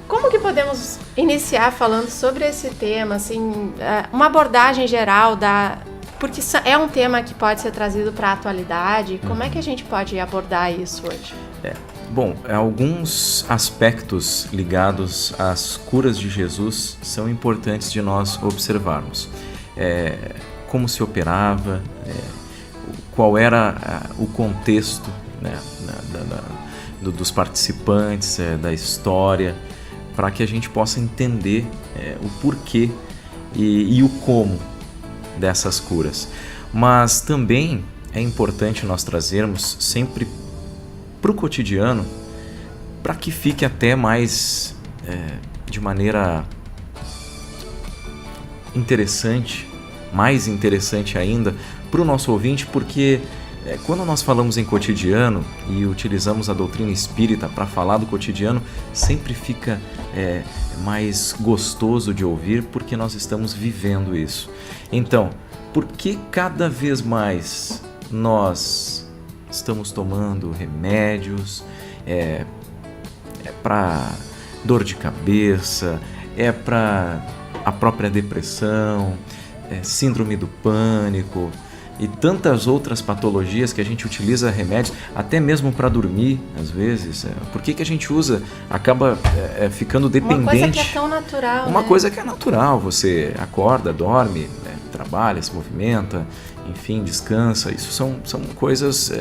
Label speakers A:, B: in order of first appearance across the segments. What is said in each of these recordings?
A: Como que podemos iniciar falando sobre esse tema, assim, uma abordagem geral porque é um tema que pode ser trazido para a atualidade. Como é que a gente pode abordar isso hoje?
B: Bom, alguns aspectos ligados às curas de Jesus são importantes de nós observarmos. Como se operava, qual era o contexto, né, dos participantes, da história, para que a gente possa entender o porquê e o como dessas curas. Mas também é importante nós trazermos sempre para o cotidiano, para que fique até mais de maneira interessante, mais interessante ainda para o nosso ouvinte, porque quando nós falamos em cotidiano e utilizamos a doutrina espírita para falar do cotidiano, sempre fica mais gostoso de ouvir, porque nós estamos vivendo isso. Então, por que cada vez mais nós estamos tomando remédios para dor de cabeça, para a própria depressão, síndrome do pânico e tantas outras patologias que a gente utiliza remédios, até mesmo para dormir, às vezes. Por que a gente acaba ficando dependente?
A: Uma coisa que é tão natural,
B: Uma
A: né?
B: coisa que é natural, você acorda, dorme, trabalha, se movimenta, enfim, descansa. Isso são coisas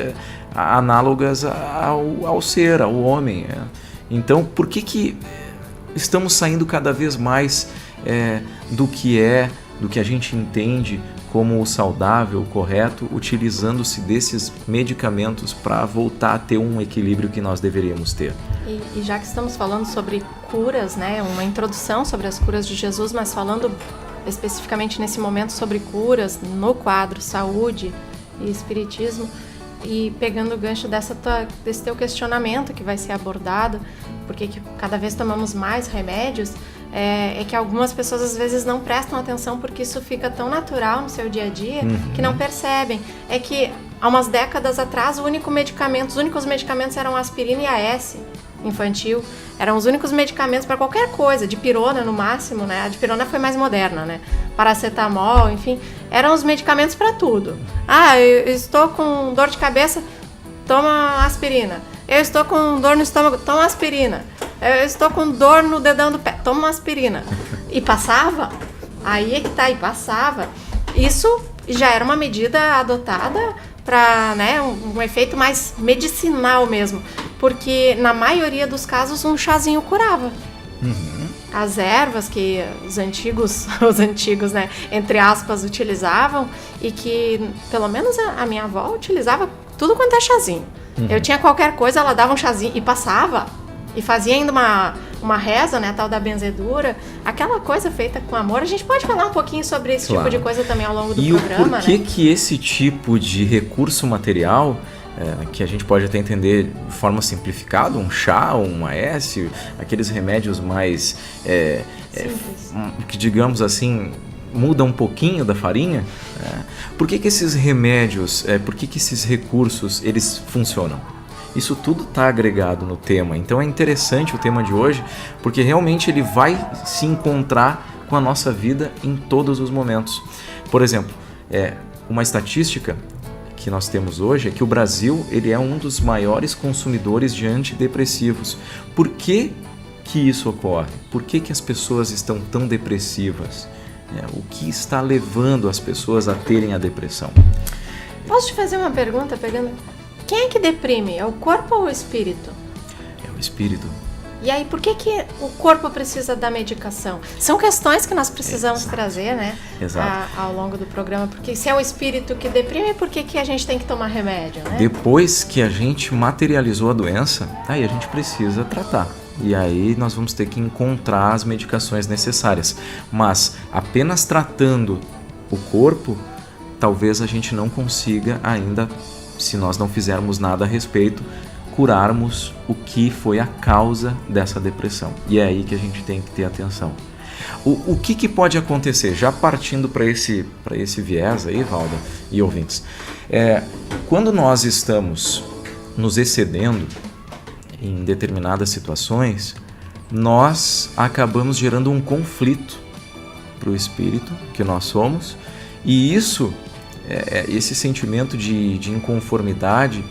B: análogas ao ser, ao homem. Então, por que estamos saindo cada vez mais do que a gente entende como o saudável, o correto, utilizando-se desses medicamentos para voltar a ter um equilíbrio que nós deveríamos ter?
A: E já que estamos falando sobre curas, né, uma introdução sobre as curas de Jesus, mas falando especificamente nesse momento sobre curas no quadro saúde e espiritismo, e pegando o gancho desse teu questionamento que vai ser abordado, porque que cada vez tomamos mais remédios, é que algumas pessoas às vezes não prestam atenção porque isso fica tão natural no seu dia a dia que não percebem. É que há umas décadas atrás os únicos medicamentos eram aspirina e AS infantil. Eram os únicos medicamentos para qualquer coisa, dipirona no máximo, né? A dipirona foi mais moderna, né? Paracetamol, enfim, eram os medicamentos para tudo. Eu estou com dor de cabeça, toma aspirina. Eu estou com dor no estômago, toma aspirina. Eu estou com dor no dedão do pé, toma aspirina. E passava, aí é que tá, e passava. Isso já era uma medida adotada para, né, um efeito mais medicinal mesmo, porque na maioria dos casos um chazinho curava. As ervas que os antigos, né, entre aspas, utilizavam, e que pelo menos a minha avó utilizava tudo quanto é chazinho. Eu tinha qualquer coisa, ela dava um chazinho e passava, e fazia ainda uma reza, né, a tal da benzedura, aquela coisa feita com amor. A gente pode falar um pouquinho sobre esse tipo de coisa também ao longo do programa,
B: né? E o porquê que esse tipo de recurso material, que a gente pode até entender de forma simplificada, um chá, um AS, aqueles remédios mais, que digamos assim, muda um pouquinho da farinha, por que esses remédios, por que esses recursos, eles funcionam? Isso tudo está agregado no tema. Então é interessante o tema de hoje, porque realmente ele vai se encontrar com a nossa vida em todos os momentos. Por exemplo, uma estatística que nós temos hoje é que o Brasil ele é um dos maiores consumidores de antidepressivos. Por que isso ocorre? Por que as pessoas estão tão depressivas? O que está levando as pessoas a terem a depressão?
A: Posso te fazer uma pergunta, pegando... Quem é que deprime? É o corpo ou o espírito?
B: É o espírito.
A: E aí, por que o corpo precisa da medicação? São questões que nós precisamos trazer, né? Ao longo do programa. Porque se é o espírito que deprime, por que a gente tem que tomar remédio, né?
B: Depois que a gente materializou a doença, aí a gente precisa tratar. E aí nós vamos ter que encontrar as medicações necessárias. Mas apenas tratando o corpo, talvez a gente não consiga ainda, se nós não fizermos nada a respeito, curarmos o que foi a causa dessa depressão. E é aí que a gente tem que ter atenção. O que pode acontecer, já partindo para esse viés aí, Valda e ouvintes, quando nós estamos nos excedendo em determinadas situações, nós acabamos gerando um conflito para o espírito que nós somos, e esse sentimento de inconformidade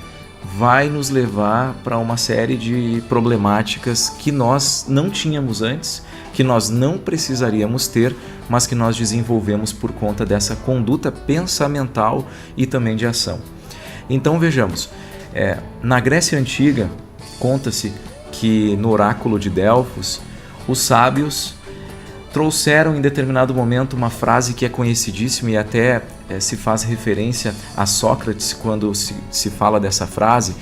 B: vai nos levar para uma série de problemáticas que nós não tínhamos antes, que nós não precisaríamos ter, mas que nós desenvolvemos por conta dessa conduta pensamental e também de ação. Então vejamos, na Grécia Antiga, conta-se que no oráculo de Delfos, os sábios trouxeram em determinado momento uma frase que é conhecidíssima e até se faz referência a Sócrates quando se fala dessa frase,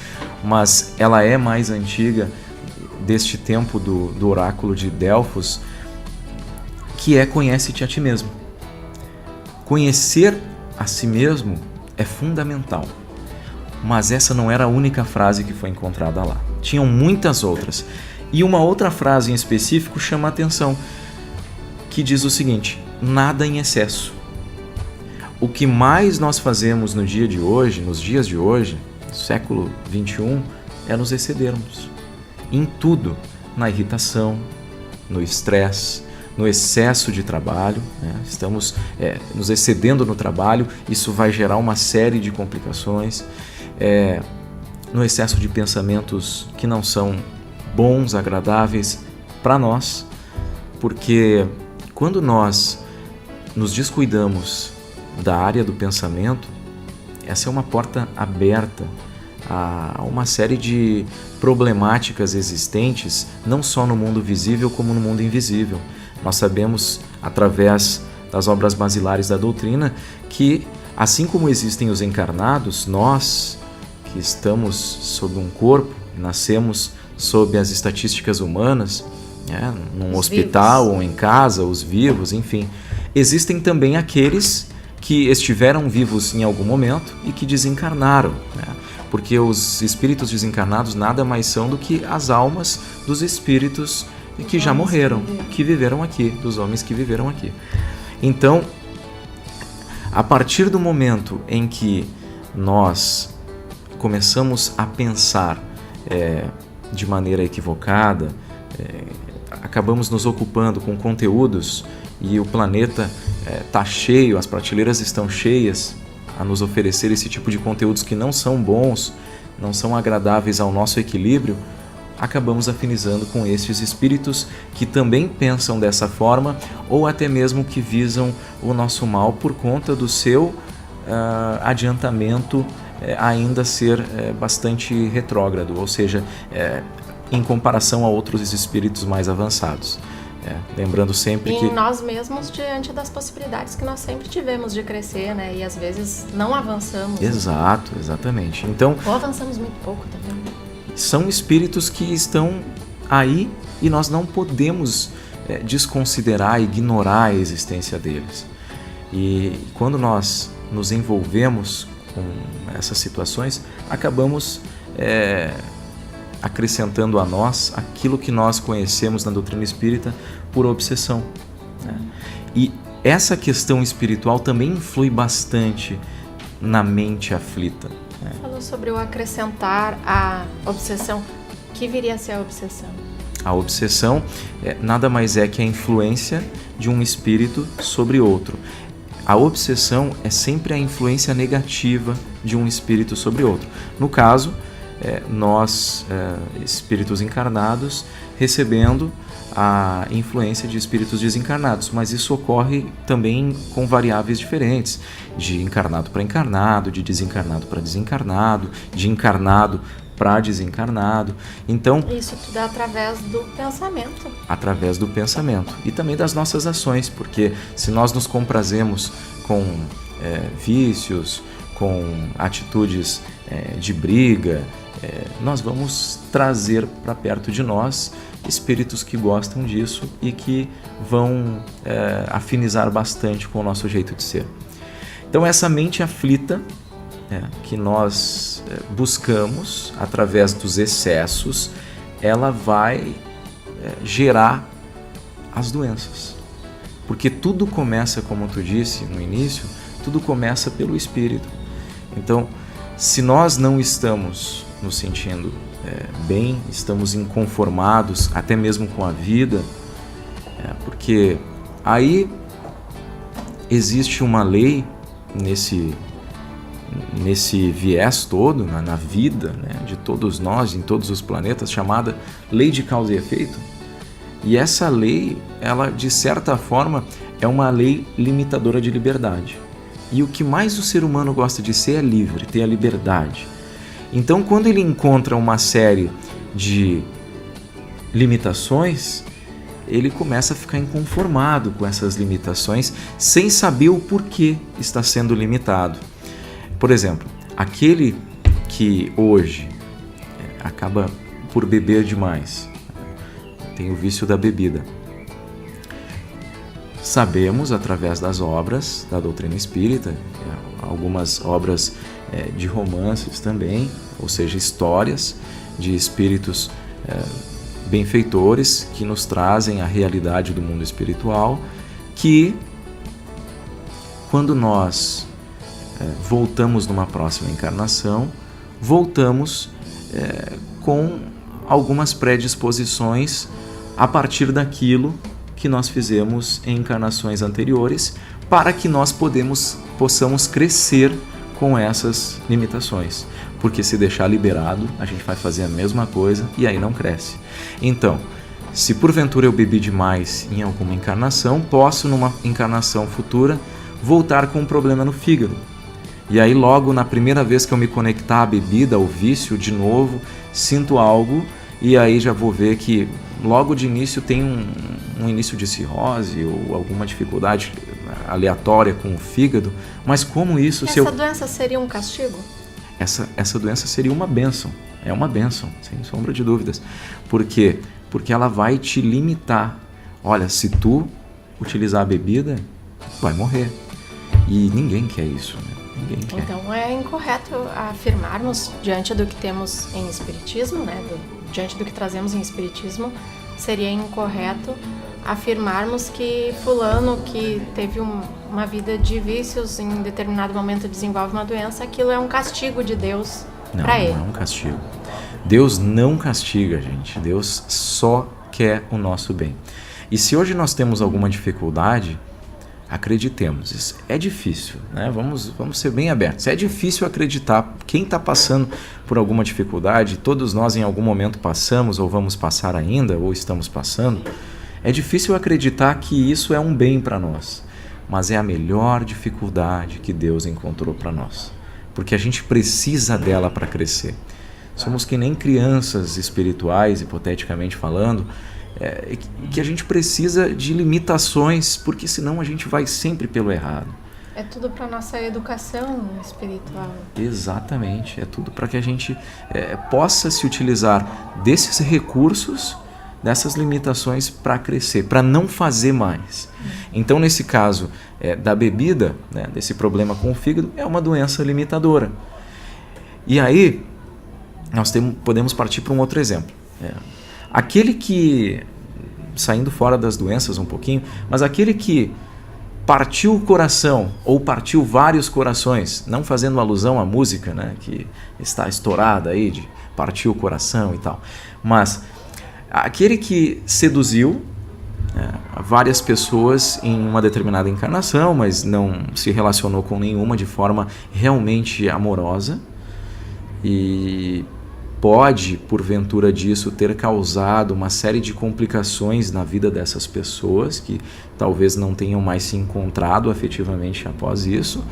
B: mas ela é mais antiga, deste tempo do oráculo de Delfos, que é: conhece-te a ti mesmo. Conhecer a si mesmo é fundamental, mas essa não era a única frase que foi encontrada lá. Tinham muitas outras. E uma outra frase em específico chama a atenção, que diz o seguinte: nada em excesso. O que mais nós fazemos no dia de hoje, nos dias de hoje, século XXI, é nos excedermos. Em tudo, na irritação, no estresse, no excesso de trabalho, né? Estamos nos excedendo no trabalho, isso vai gerar uma série de complicações, no excesso de pensamentos que não são bons, agradáveis para nós, porque quando nós nos descuidamos da área do pensamento, essa é uma porta aberta a uma série de problemáticas existentes, não só no mundo visível como no mundo invisível. Nós sabemos, através das obras basilares da doutrina, que assim como existem os encarnados, nós que estamos sob um corpo, nascemos sob as estatísticas humanas, num hospital ou em casa, os vivos, enfim. Existem também aqueles que estiveram vivos em algum momento e que desencarnaram, né? Porque os espíritos desencarnados nada mais são do que as almas dos espíritos que já morreram, que viveram aqui, dos homens que viveram aqui. Então, a partir do momento em que nós começamos a pensar de maneira equivocada, acabamos nos ocupando com conteúdos e o planeta está cheio, as prateleiras estão cheias a nos oferecer esse tipo de conteúdos que não são bons, não são agradáveis ao nosso equilíbrio, acabamos afinizando com estes espíritos que também pensam dessa forma ou até mesmo que visam o nosso mal por conta do seu adiantamento ainda ser bastante retrógrado, ou seja, em comparação a outros espíritos mais avançados. Lembrando sempre que...
A: E nós mesmos, diante das possibilidades que nós sempre tivemos de crescer, né? E às vezes não avançamos.
B: Exato, exatamente. Então,
A: ou avançamos muito pouco também.
B: São espíritos que estão aí e nós não podemos desconsiderar, ignorar a existência deles. E quando nós nos envolvemos com essas situações, acabamos acrescentando a nós aquilo que nós conhecemos na doutrina espírita por obsessão, né? E essa questão espiritual também influi bastante na mente aflita, né?
A: Falou sobre o acrescentar a obsessão. O que viria a ser a obsessão?
B: A obsessão nada mais é que a influência de um espírito sobre outro. A obsessão é sempre a influência negativa de um espírito sobre outro. No caso, nós, espíritos encarnados, recebendo a influência de espíritos desencarnados, mas isso ocorre também com variáveis diferentes, de encarnado para encarnado, de desencarnado para desencarnado, de encarnado para desencarnado. Então,
A: isso tudo é através do pensamento.
B: Através do pensamento e também das nossas ações, porque se nós nos comprazemos com vícios, com atitudes de briga, nós vamos trazer para perto de nós espíritos que gostam disso e que vão afinizar bastante com o nosso jeito de ser. Então essa mente aflita que nós buscamos através dos excessos, ela vai gerar as doenças. Porque tudo começa, como tu disse no início, tudo começa pelo espírito. Então, se nós não estamos nos sentindo bem, estamos inconformados até mesmo com a vida, porque aí existe uma lei nesse viés todo, na vida, né, de todos nós, em todos os planetas, chamada lei de causa e efeito. E essa lei, ela de certa forma é uma lei limitadora de liberdade. E o que mais o ser humano gosta de ser é livre, ter a liberdade. Então, quando ele encontra uma série de limitações, ele começa a ficar inconformado com essas limitações, sem saber o porquê está sendo limitado. Por exemplo, aquele que hoje acaba por beber demais, tem o vício da bebida. Sabemos, através das obras da doutrina espírita, algumas obras de romances também, ou seja, histórias de espíritos benfeitores que nos trazem a realidade do mundo espiritual, que quando nós voltamos numa próxima encarnação, voltamos com algumas predisposições a partir daquilo que nós fizemos em encarnações anteriores, para que nós possamos crescer com essas limitações. Porque se deixar liberado, a gente vai fazer a mesma coisa e aí não cresce. Então, se porventura eu bebi demais em alguma encarnação, posso numa encarnação futura voltar com um problema no fígado. E aí logo na primeira vez que eu me conectar à bebida, ao vício, de novo, sinto algo e aí já vou ver que logo de início tem um início de cirrose ou alguma dificuldade aleatória com o fígado. Mas como isso...
A: Essa doença seria um castigo?
B: Essa doença seria uma bênção. É uma bênção, sem sombra de dúvidas. Por quê? Porque ela vai te limitar. Olha, se tu utilizar a bebida, vai morrer. E ninguém quer isso, né? Ninguém quer.
A: Então é incorreto afirmarmos, diante do que temos em espiritismo, né? Diante do que trazemos em espiritismo, seria incorreto afirmarmos que fulano que teve uma vida de vícios em determinado momento desenvolve uma doença, aquilo é um castigo de Deus para ele.
B: Não é um castigo. Deus não castiga, gente. Deus só quer o nosso bem. E se hoje nós temos alguma dificuldade, acreditemos, isso é difícil, né? Vamos ser bem abertos. É difícil acreditar. Quem está passando por alguma dificuldade, todos nós em algum momento passamos ou vamos passar ainda, ou estamos passando, é difícil acreditar que isso é um bem para nós, mas é a melhor dificuldade que Deus encontrou para nós, porque a gente precisa dela para crescer. Somos que nem crianças espirituais, hipoteticamente falando, que a gente precisa de limitações, porque senão a gente vai sempre pelo errado.
A: É tudo para nossa educação espiritual.
B: Exatamente, é tudo para que a gente possa se utilizar desses recursos, dessas limitações para crescer, para não fazer mais. Então, nesse caso da bebida, né, desse problema com o fígado, é uma doença limitadora. E aí, nós podemos partir para um outro exemplo. Aquele que, saindo fora das doenças um pouquinho, mas aquele que partiu o coração, ou partiu vários corações, não fazendo alusão à música, né, que está estourada aí, de partir o coração e tal, mas aquele que seduziu várias pessoas em uma determinada encarnação, mas não se relacionou com nenhuma de forma realmente amorosa, e pode, porventura disso, ter causado uma série de complicações na vida dessas pessoas, que talvez não tenham mais se encontrado afetivamente após isso.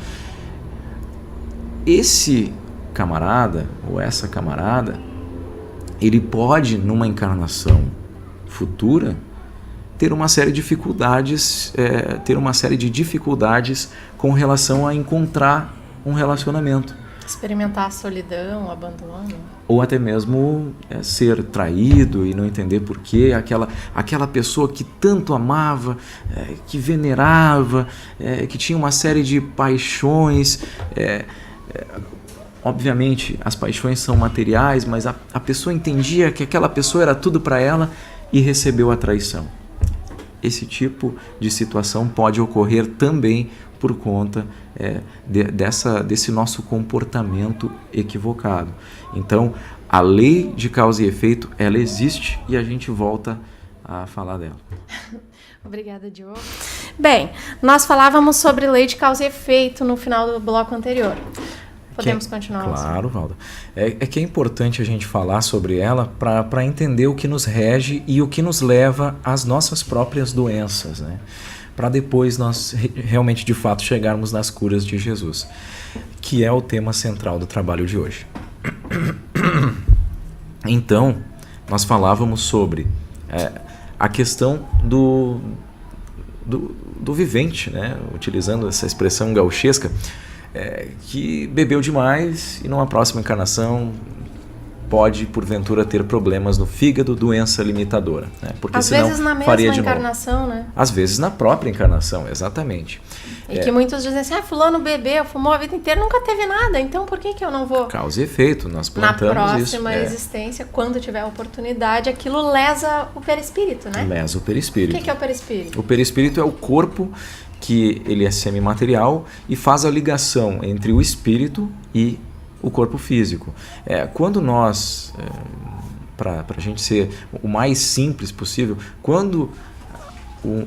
B: Esse camarada, ou essa camarada, ele pode, numa encarnação futura, ter uma série de dificuldades com relação a encontrar um relacionamento.
A: Experimentar a solidão, o abandono.
B: Ou até mesmo ser traído e não entender por quê. Aquela pessoa que tanto amava, que venerava, que tinha uma série de paixões. Obviamente, as paixões são materiais, mas a pessoa entendia que aquela pessoa era tudo para ela e recebeu a traição. Esse tipo de situação pode ocorrer também por conta desse nosso comportamento equivocado. Então, a lei de causa e efeito, ela existe e a gente volta a falar dela.
A: Obrigada, Diogo. Bem, nós falávamos sobre lei de causa e efeito no final do bloco anterior. Podemos continuar?
B: Claro, Valda. É que é importante a gente falar sobre ela para entender o que nos rege e o que nos leva às nossas próprias doenças, né? Para depois nós realmente, de fato, chegarmos nas curas de Jesus, que é o tema central do trabalho de hoje. Então, nós falávamos sobre a questão do vivente, né? Utilizando essa expressão gauchesca, que bebeu demais e numa próxima encarnação pode, porventura, ter problemas no fígado, doença limitadora. Né? Porque
A: às
B: senão
A: vezes na mesma
B: faria de
A: encarnação,
B: novo.
A: Né?
B: Às vezes na própria encarnação, exatamente.
A: E que muitos dizem assim, fulano bebeu, fumou a vida inteira, nunca teve nada, então por que eu não vou?
B: Causa e efeito, nós plantamos isso.
A: Na próxima existência, quando tiver a oportunidade, aquilo lesa o perispírito, né?
B: Lesa o perispírito.
A: O que é o perispírito?
B: O perispírito é o corpo que ele é semimaterial e faz a ligação entre o espírito e o corpo físico. Quando nós, para a gente ser o mais simples possível, quando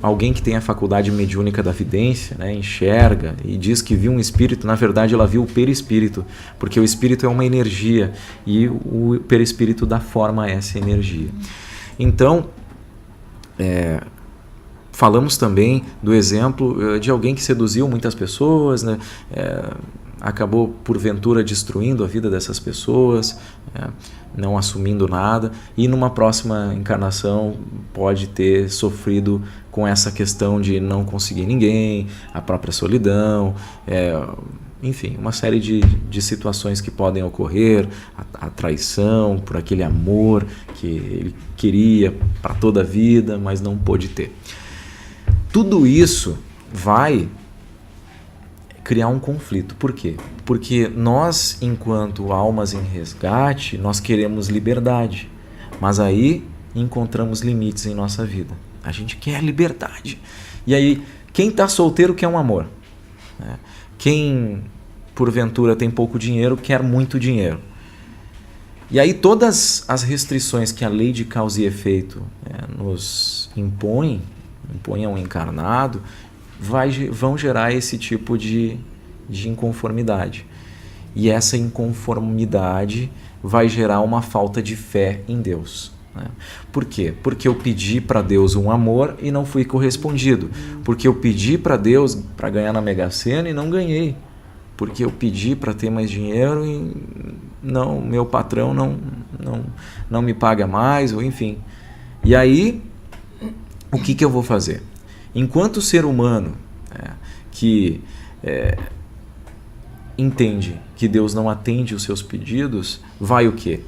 B: alguém que tem a faculdade mediúnica da vidência, né, enxerga e diz que viu um espírito, na verdade ela viu o perispírito, porque o espírito é uma energia e o perispírito dá forma a essa energia. Então, falamos também do exemplo de alguém que seduziu muitas pessoas, né, acabou porventura destruindo a vida dessas pessoas, não assumindo nada, e numa próxima encarnação pode ter sofrido com essa questão de não conseguir ninguém, a própria solidão, enfim, uma série de situações que podem ocorrer, a traição por aquele amor que ele queria para toda a vida, mas não pôde ter. Tudo isso vai criar um conflito. Por quê? Porque nós, enquanto almas em resgate, nós queremos liberdade, mas aí encontramos limites em nossa vida. A gente quer liberdade. E aí, quem está solteiro quer um amor. Né? Quem, porventura, tem pouco dinheiro, quer muito dinheiro. E aí todas as restrições que a lei de causa e efeito nos impõe ao encarnado, vão gerar esse tipo de inconformidade. E essa inconformidade vai gerar uma falta de fé em Deus. Né? Por quê? Porque eu pedi para Deus um amor e não fui correspondido. Porque eu pedi para Deus para ganhar na Mega Sena e não ganhei. Porque eu pedi para ter mais dinheiro e meu patrão não me paga mais, ou enfim. E aí, o que eu vou fazer? Enquanto ser humano que entende que Deus não atende os seus pedidos, vai o quê?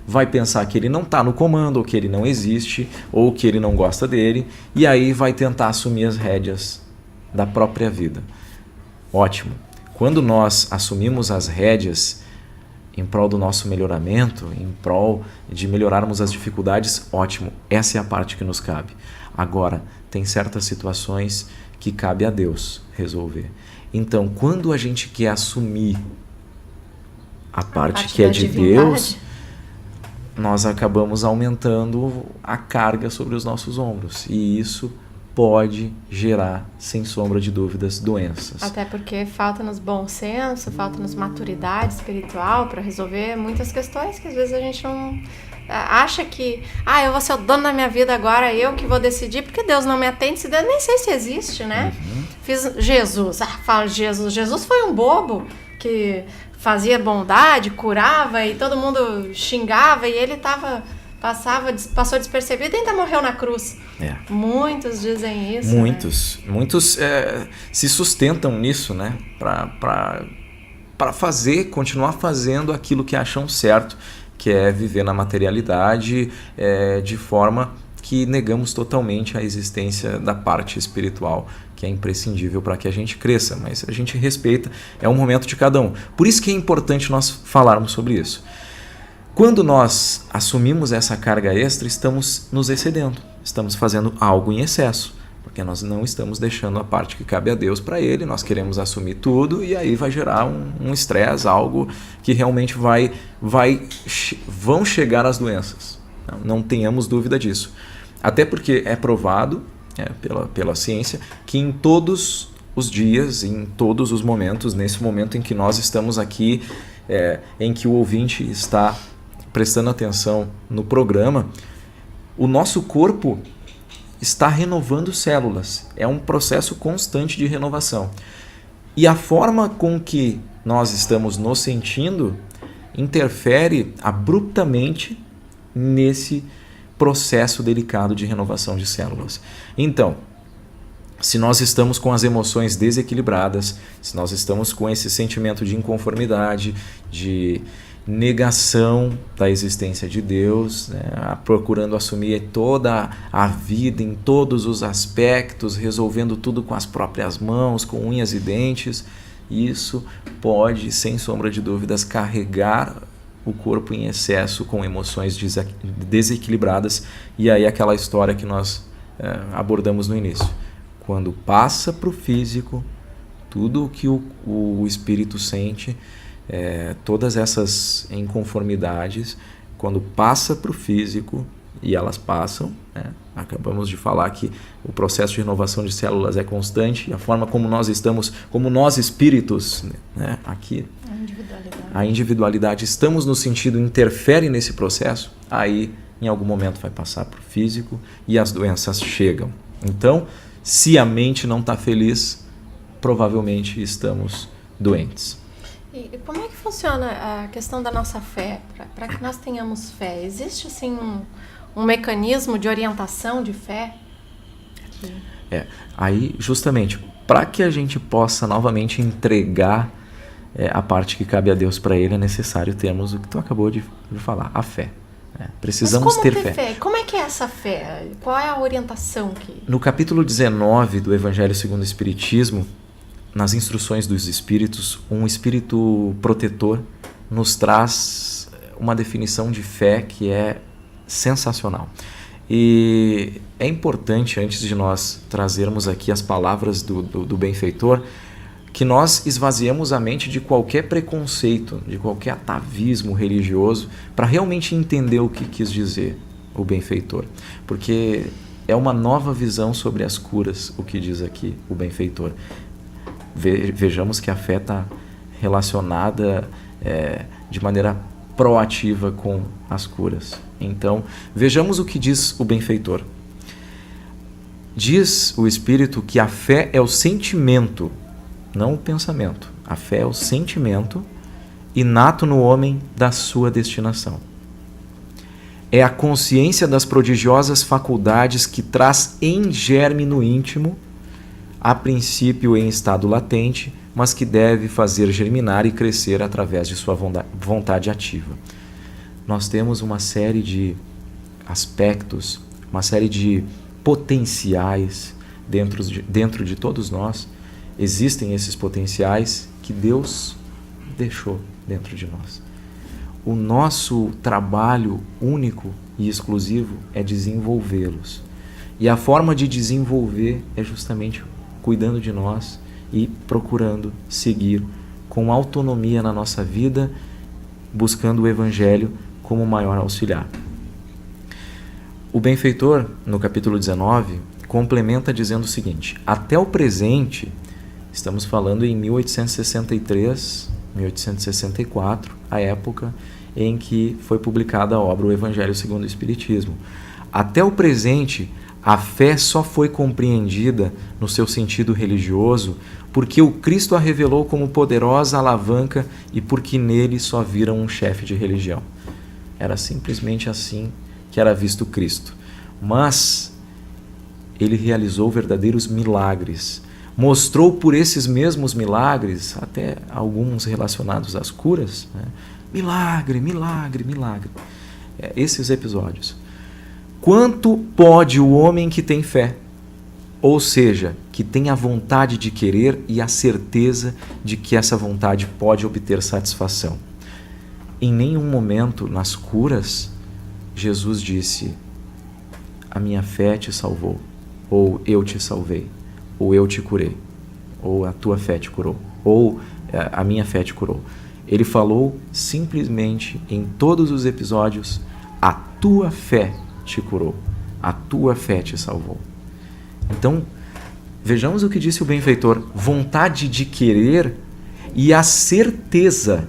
B: Vai pensar que ele não está no comando, ou que ele não existe, ou que ele não gosta dele, e aí vai tentar assumir as rédeas da própria vida. Ótimo. Quando nós assumimos as rédeas em prol do nosso melhoramento, em prol de melhorarmos as dificuldades, ótimo. Essa é a parte que nos cabe. Agora, tem certas situações que cabe a Deus resolver. Então, quando a gente quer assumir a parte que é de Deus, nós acabamos aumentando a carga sobre os nossos ombros. E isso pode gerar, sem sombra de dúvidas, doenças.
A: Até porque falta-nos bom senso, falta-nos maturidade espiritual para resolver muitas questões que às vezes a gente não acha que eu vou ser o dono da minha vida agora, eu que vou decidir, porque Deus não me atende, se Deus nem sei se existe, né? Fiz Jesus, fala Jesus. Jesus foi um bobo que fazia bondade, curava e todo mundo xingava e ele passou despercebido e ainda morreu na cruz. Muitos dizem isso.
B: Muitos se sustentam nisso, né? Para continuar fazendo aquilo que acham certo, que é viver na materialidade de forma que negamos totalmente a existência da parte espiritual, que é imprescindível para que a gente cresça, mas a gente respeita, é um momento de cada um. Por isso que é importante nós falarmos sobre isso. Quando nós assumimos essa carga extra, estamos nos excedendo, estamos fazendo algo em excesso. Porque nós não estamos deixando a parte que cabe a Deus para Ele, nós queremos assumir tudo e aí vai gerar um estresse, algo que realmente vão chegar as doenças. Não tenhamos dúvida disso. Até porque é provado pela ciência que em todos os dias, em todos os momentos, nesse momento em que nós estamos aqui, em que o ouvinte está prestando atenção no programa, o nosso corpo está renovando células. É um processo constante de renovação. E a forma com que nós estamos nos sentindo interfere abruptamente nesse processo delicado de renovação de células. Então, se nós estamos com as emoções desequilibradas, se nós estamos com esse sentimento de inconformidade, de negação da existência de Deus, procurando assumir toda a vida em todos os aspectos, resolvendo tudo com as próprias mãos, com unhas e dentes, isso pode, sem sombra de dúvidas, carregar o corpo em excesso com emoções desequilibradas, e aí aquela história que nós abordamos no início. Quando passa para o físico, tudo o que o espírito sente, todas essas inconformidades, quando passa para o físico, e elas passam, acabamos de falar que o processo de renovação de células é constante, e a forma como nós estamos, como nós espíritos, aqui, a individualidade, estamos no sentido, interfere nesse processo, aí em algum momento vai passar para o físico e as doenças chegam. Então, se a mente não está feliz, provavelmente estamos doentes.
A: E como é que funciona a questão da nossa fé? Para que nós tenhamos fé, existe assim um mecanismo de orientação de fé?
B: Aí justamente, para que a gente possa novamente entregar a parte que cabe a Deus para Ele, é necessário termos o que tu acabou de falar, a fé. Precisamos ter fé.
A: Como é que é essa fé? Qual é a orientação que...
B: No capítulo 19 do Evangelho segundo o Espiritismo, nas instruções dos Espíritos, um Espírito protetor nos traz uma definição de fé que é sensacional. E é importante, antes de nós trazermos aqui as palavras do benfeitor, que nós esvaziemos a mente de qualquer preconceito, de qualquer atavismo religioso, para realmente entender o que quis dizer o benfeitor. Porque é uma nova visão sobre as curas, o que diz aqui o benfeitor. Vejamos que a fé está relacionada de maneira proativa com as curas. Então, vejamos o que diz o benfeitor. Diz o Espírito que a fé é o sentimento, não o pensamento. A fé é o sentimento inato no homem da sua destinação. É a consciência das prodigiosas faculdades que traz em germe no íntimo, a princípio em estado latente, mas que deve fazer germinar e crescer através de sua vontade ativa. Nós temos uma série de aspectos, uma série de potenciais dentro de todos nós. Existem esses potenciais que Deus deixou dentro de nós. O nosso trabalho único e exclusivo é desenvolvê-los. E a forma de desenvolver é justamente cuidando de nós e procurando seguir com autonomia na nossa vida, buscando o Evangelho como maior auxiliar. O benfeitor, no capítulo 19, complementa dizendo o seguinte: até o presente, estamos falando em 1863, 1864, a época em que foi publicada a obra O Evangelho segundo o Espiritismo. Até o presente, a fé só foi compreendida no seu sentido religioso porque o Cristo a revelou como poderosa alavanca e porque nele só viram um chefe de religião. Era simplesmente assim que era visto Cristo. Mas ele realizou verdadeiros milagres. Mostrou por esses mesmos milagres, até alguns relacionados às curas, milagre, milagre, milagre. Esses episódios. Quanto pode o homem que tem fé? Ou seja, que tem a vontade de querer e a certeza de que essa vontade pode obter satisfação. Em nenhum momento nas curas, Jesus disse: a minha fé te salvou. ou eu te salvei, ou eu te curei, ou a tua fé te curou, ou a minha fé te curou. Ele falou simplesmente em todos os episódios: a tua fé te curou, a tua fé te salvou. Então, vejamos o que disse o benfeitor: vontade de querer e a certeza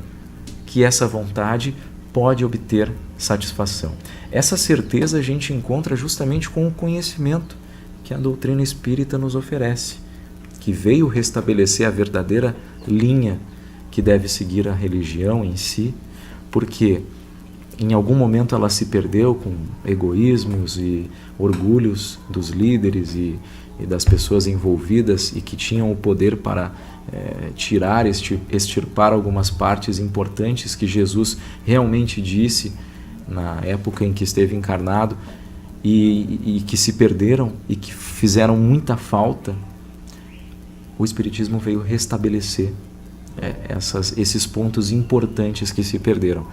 B: que essa vontade pode obter satisfação. Essa certeza a gente encontra justamente com o conhecimento que a doutrina espírita nos oferece, que veio restabelecer a verdadeira linha que deve seguir a religião em si, porque em algum momento ela se perdeu com egoísmos e orgulhos dos líderes e das pessoas envolvidas e que tinham o poder para extirpar algumas partes importantes que Jesus realmente disse na época em que esteve encarnado e que se perderam e que fizeram muita falta. O Espiritismo veio restabelecer esses pontos importantes que se perderam.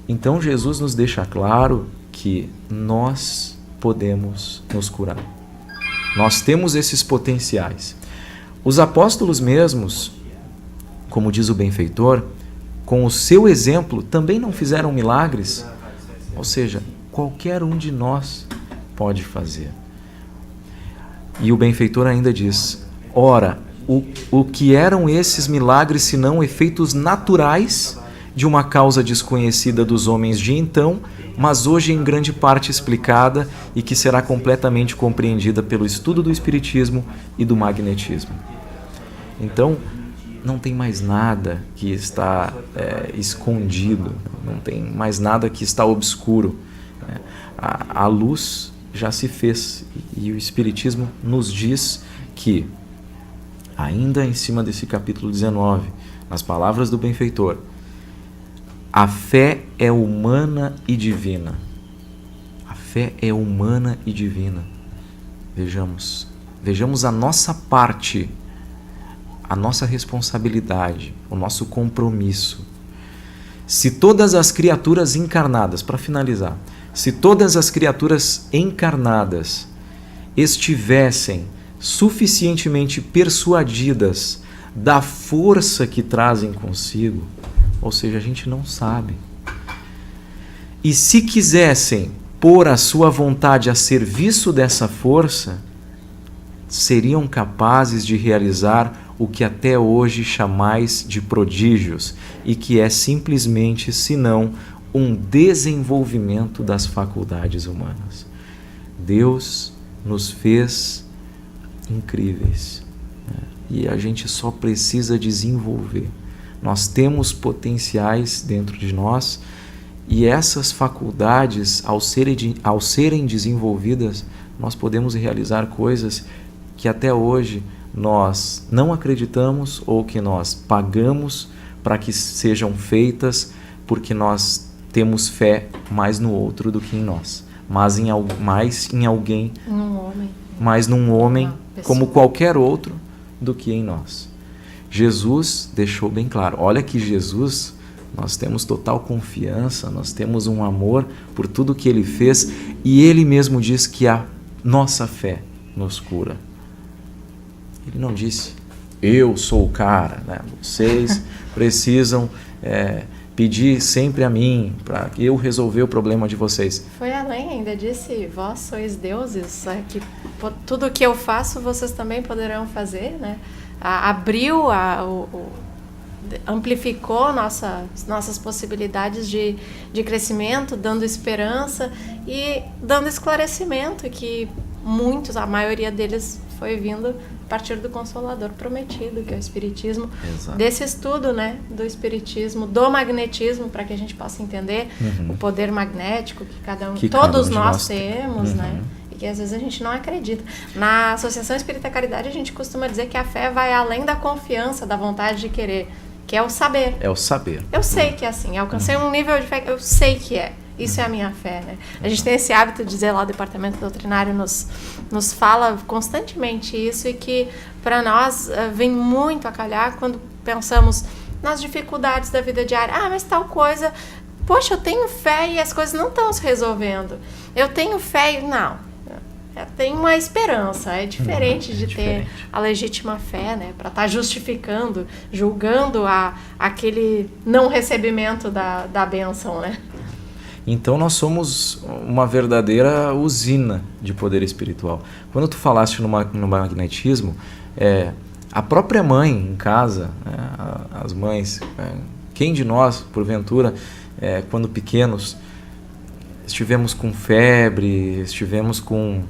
B: Então Jesus nos deixa claro que nós podemos nos curar. Nós temos esses potenciais. Os apóstolos mesmos, como diz o benfeitor, com o seu exemplo também não fizeram milagres. Ou seja, qualquer um de nós pode fazer. E o benfeitor ainda diz: ora, o que eram esses milagres senão efeitos naturais de uma causa desconhecida dos homens de então, mas hoje em grande parte explicada e que será completamente compreendida pelo estudo do Espiritismo e do magnetismo. Então, não tem mais nada que está escondido, não tem mais nada que está obscuro. A luz já se fez e o Espiritismo nos diz que, ainda em cima desse capítulo 19, nas palavras do benfeitor, a fé é humana e divina. A fé é humana e divina. Vejamos a nossa parte, a nossa responsabilidade, o nosso compromisso. Se todas as criaturas encarnadas, para finalizar, se todas as criaturas encarnadas estivessem suficientemente persuadidas da força que trazem consigo, ou seja, a gente não sabe, e se quisessem pôr a sua vontade a serviço dessa força, seriam capazes de realizar o que até hoje chamais de prodígios e que é simplesmente, senão, um desenvolvimento das faculdades humanas. Deus nos fez incríveis, né? E a gente só precisa desenvolver. Nós temos potenciais dentro de nós e essas faculdades, ao serem desenvolvidas, nós podemos realizar coisas que até hoje nós não acreditamos ou que nós pagamos para que sejam feitas porque nós temos fé mais no outro do que em nós, mais em alguém, mais num homem como qualquer outro do que em nós. Jesus deixou bem claro, olha que Jesus, nós temos total confiança, nós temos um amor por tudo que Ele fez e Ele mesmo diz que a nossa fé nos cura. Ele não disse, eu sou o cara, né? Vocês precisam pedir sempre a mim para eu resolver o problema de vocês.
A: Foi além, ainda disse, vós sois deuses, que tudo que eu faço vocês também poderão fazer, né? Abriu, amplificou nossas possibilidades de crescimento, dando esperança e dando esclarecimento, que a maioria deles foi vindo a partir do Consolador prometido, que é o Espiritismo. Exato. Desse estudo, né, do Espiritismo, do magnetismo, para que a gente possa entender o poder magnético que todos nós temos, né? Que às vezes a gente não acredita. Na Associação Espírita Caridade a gente costuma dizer que a fé vai além da confiança, da vontade de querer, que é o saber.
B: É o saber.
A: Eu sei que é assim, eu alcancei um nível de fé, eu sei que é. Isso é a minha fé, né? A gente tem esse hábito de dizer lá, o departamento doutrinário nos fala constantemente isso e que para nós vem muito a calhar quando pensamos nas dificuldades da vida diária. Ah, mas tal coisa, poxa, eu tenho fé e as coisas não estão se resolvendo. Eu tenho fé e não. tem uma esperança. É diferente de
B: diferente.
A: ter a legítima fé, né? Para estar justificando, julgando aquele não recebimento da bênção, né?
B: Então nós somos uma verdadeira usina de poder espiritual. Quando tu falaste no magnetismo, a própria mãe em casa, né, as mães, quem de nós, porventura, quando pequenos, estivemos com febre, estivemos com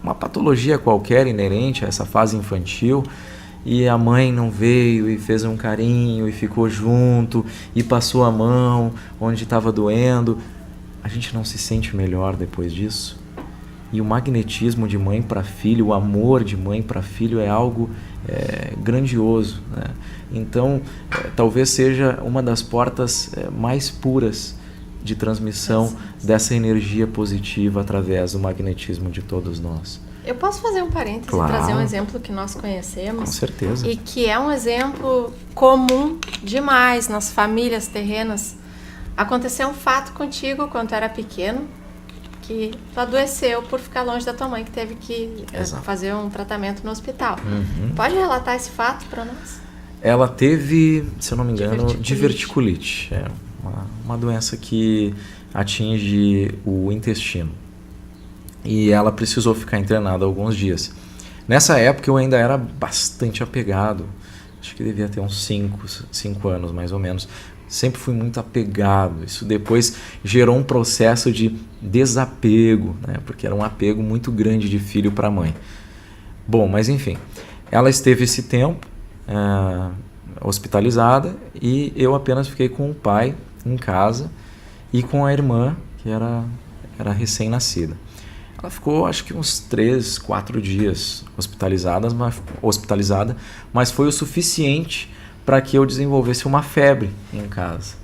B: uma patologia qualquer inerente a essa fase infantil, e a mãe não veio e fez um carinho e ficou junto e passou a mão onde estava doendo, a gente não se sente melhor depois disso? E o magnetismo de mãe para filho, o amor de mãe para filho é algo grandioso, né? Então, talvez seja uma das portas mais puras de transmissão dessa energia positiva através do magnetismo de todos nós.
A: Eu posso fazer um parêntese e trazer um exemplo que nós conhecemos?
B: Com certeza.
A: E que é um exemplo comum demais nas famílias terrenas. Aconteceu um fato contigo quando tu era pequeno, que tu adoeceu por ficar longe da tua mãe, que teve que fazer um tratamento no hospital.
B: Uhum.
A: Pode relatar esse fato para nós?
B: Ela teve, se eu não me engano, diverticulite. Uma doença que atinge o intestino. E ela precisou ficar internada alguns dias. Nessa época eu ainda era bastante apegado. Acho que devia ter uns 5 anos mais ou menos. Sempre fui muito apegado. Isso depois gerou um processo de desapego, né? Porque era um apego muito grande de filho para mãe. Bom, mas enfim. Ela esteve esse tempo hospitalizada e eu apenas fiquei com o pai em casa e com a irmã, que era recém-nascida. Ela ficou, acho que uns 3, 4 dias hospitalizada, mas foi o suficiente para que eu desenvolvesse uma febre em casa.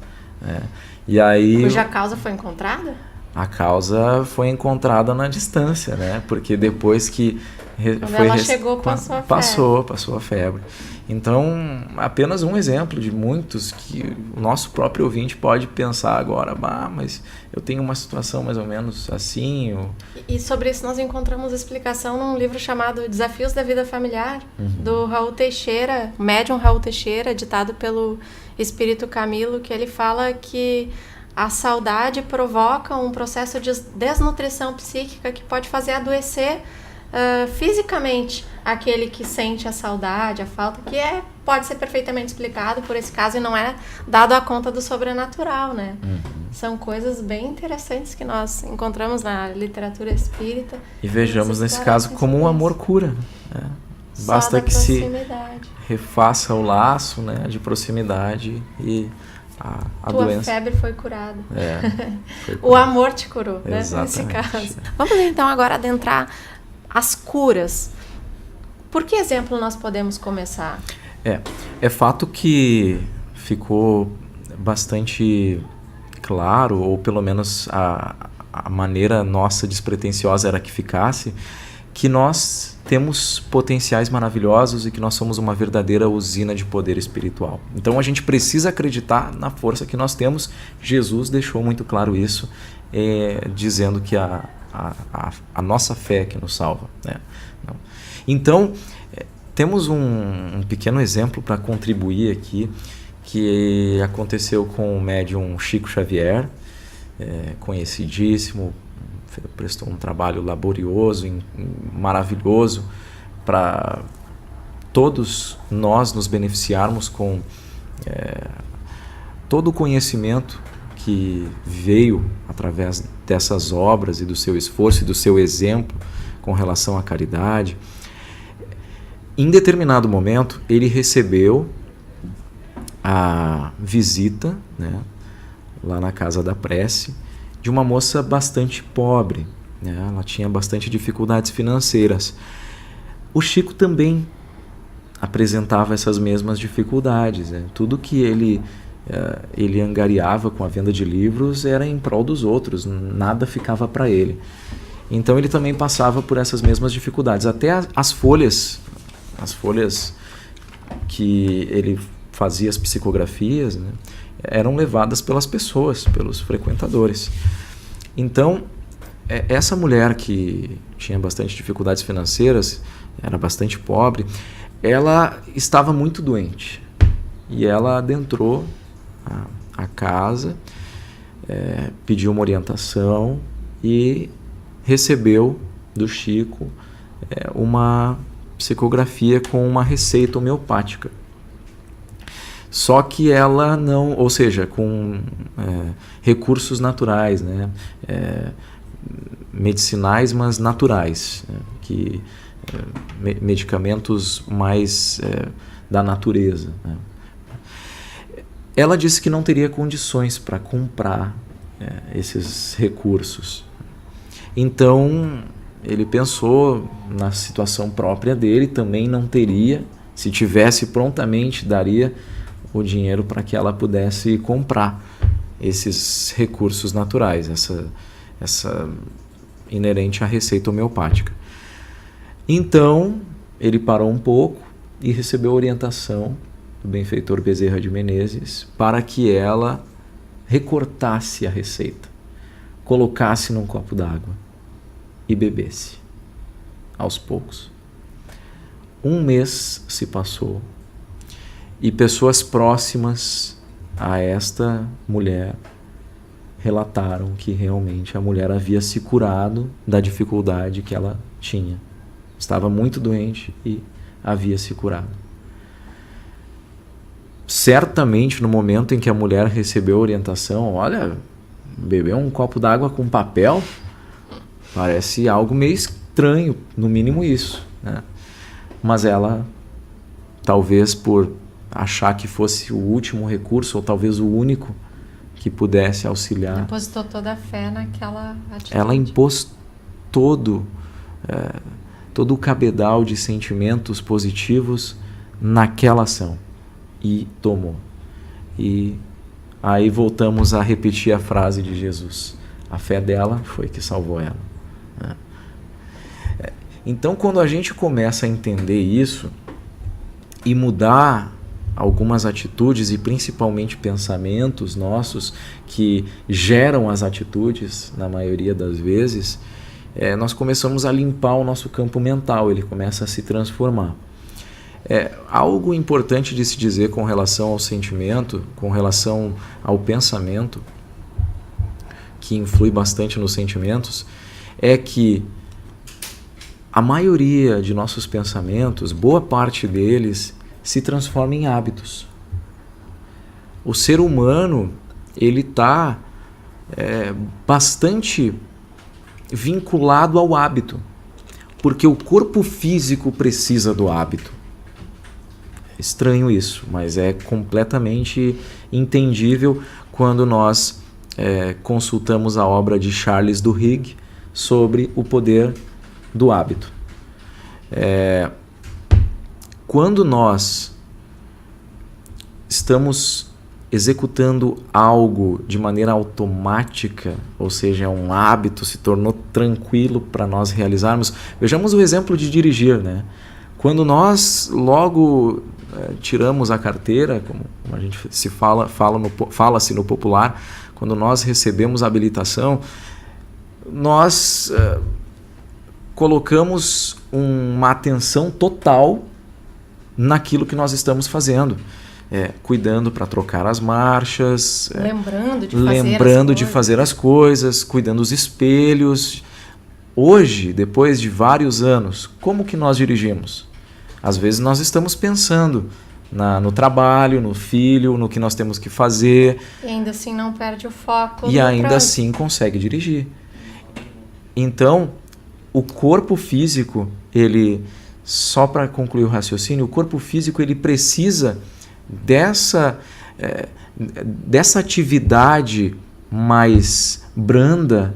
B: E aí,
A: cuja causa foi encontrada?
B: A causa foi encontrada na distância, né? Porque depois que
A: ela chegou, passou a febre.
B: Passou a febre. Então, apenas um exemplo de muitos que o nosso próprio ouvinte pode pensar agora, mas eu tenho uma situação mais ou menos assim.
A: E sobre isso nós encontramos explicação num livro chamado Desafios da Vida Familiar, do Raul Teixeira, médium Raul Teixeira, ditado pelo Espírito Camilo, que ele fala que a saudade provoca um processo de desnutrição psíquica que pode fazer adoecer fisicamente aquele que sente a saudade, a falta, que pode ser perfeitamente explicado por esse caso e não é dado à conta do sobrenatural, né? São coisas bem interessantes que nós encontramos na literatura espírita.
B: E vejamos nesse caso como um amor cura, né? Basta que se refaça o laço, né, de proximidade e a
A: tua
B: doença.
A: Febre foi curada.
B: Foi curada.
A: O amor te curou, né?
B: Exatamente.
A: Nesse caso. Vamos então agora adentrar as curas. Por que exemplo nós podemos começar?
B: É fato que ficou bastante claro, ou pelo menos a maneira nossa despretensiosa era que ficasse, que nós temos potenciais maravilhosos e que nós somos uma verdadeira usina de poder espiritual. Então a gente precisa acreditar na força que nós temos. Jesus deixou muito claro isso, dizendo que a nossa fé é que nos salva, né? Então, temos um pequeno exemplo para contribuir aqui, que aconteceu com o médium Chico Xavier, conhecidíssimo, prestou um trabalho laborioso, maravilhoso, para todos nós nos beneficiarmos com todo o conhecimento que veio através dessas obras e do seu esforço e do seu exemplo com relação à caridade. Em determinado momento, ele recebeu a visita, né, lá na Casa da Prece, de uma moça bastante pobre, né? Ela tinha bastante dificuldades financeiras. O Chico também apresentava essas mesmas dificuldades, né? Tudo que ele angariava com a venda de livros era em prol dos outros, nada ficava para ele. Então ele também passava por essas mesmas dificuldades. Até as folhas que ele fazia as psicografias, né, eram levadas pelas pessoas, pelos frequentadores. Então, essa mulher que tinha bastante dificuldades financeiras, era bastante pobre, ela estava muito doente. E ela adentrou a casa, pediu uma orientação e recebeu do Chico uma psicografia com uma receita homeopática. Só que ela não, ou seja, com recursos naturais, né? Medicinais, mas naturais, medicamentos mais da natureza, né? Ela disse que não teria condições para comprar esses recursos. Então, ele pensou na situação própria dele, também não teria, se tivesse prontamente, daria o dinheiro para que ela pudesse comprar esses recursos naturais, essa inerente à receita homeopática. Então, ele parou um pouco e recebeu orientação do benfeitor Bezerra de Menezes para que ela recortasse a receita, colocasse num copo d'água e bebesse aos poucos. Um mês se passou e pessoas próximas a esta mulher relataram que realmente a mulher havia se curado da dificuldade que ela tinha. Estava muito doente e havia se curado. Certamente, no momento em que a mulher recebeu a orientação, olha, beber um copo d'água com papel parece algo meio estranho, no mínimo isso, né? Mas ela, talvez por achar que fosse o último recurso, ou talvez o único que pudesse auxiliar,
A: depositou toda a fé naquela atitude.
B: Ela impôs todo o cabedal de sentimentos positivos naquela ação e tomou. E aí voltamos a repetir a frase de Jesus: a fé dela foi que salvou ela. Então, quando a gente começa a entender isso e mudar algumas atitudes e principalmente pensamentos nossos que geram as atitudes, na maioria das vezes, nós começamos a limpar o nosso campo mental, ele começa a se transformar. Algo importante de se dizer com relação ao sentimento, com relação ao pensamento, que influi bastante nos sentimentos, é que a maioria de nossos pensamentos, boa parte deles, se transforma em hábitos. O ser humano, ele está bastante vinculado ao hábito, porque o corpo físico precisa do hábito. Estranho isso, mas é completamente entendível quando nós consultamos a obra de Charles Duhigg sobre o poder do hábito. Quando nós estamos executando algo de maneira automática, ou seja, um hábito se tornou tranquilo para nós realizarmos, vejamos o exemplo de dirigir, né? Quando nós logo tiramos a carteira, como a gente fala-se no popular, quando nós recebemos a habilitação, nós colocamos uma atenção total naquilo que nós estamos fazendo, cuidando para trocar as marchas, lembrando de fazer as coisas, cuidando dos espelhos. Hoje, depois de vários anos, como que nós dirigimos? Às vezes nós estamos pensando no trabalho, no filho, no que nós temos que fazer.
A: E ainda assim não perde o foco.
B: E ainda assim consegue dirigir. Então, o corpo físico, só para concluir o raciocínio, o corpo físico ele precisa dessa atividade mais branda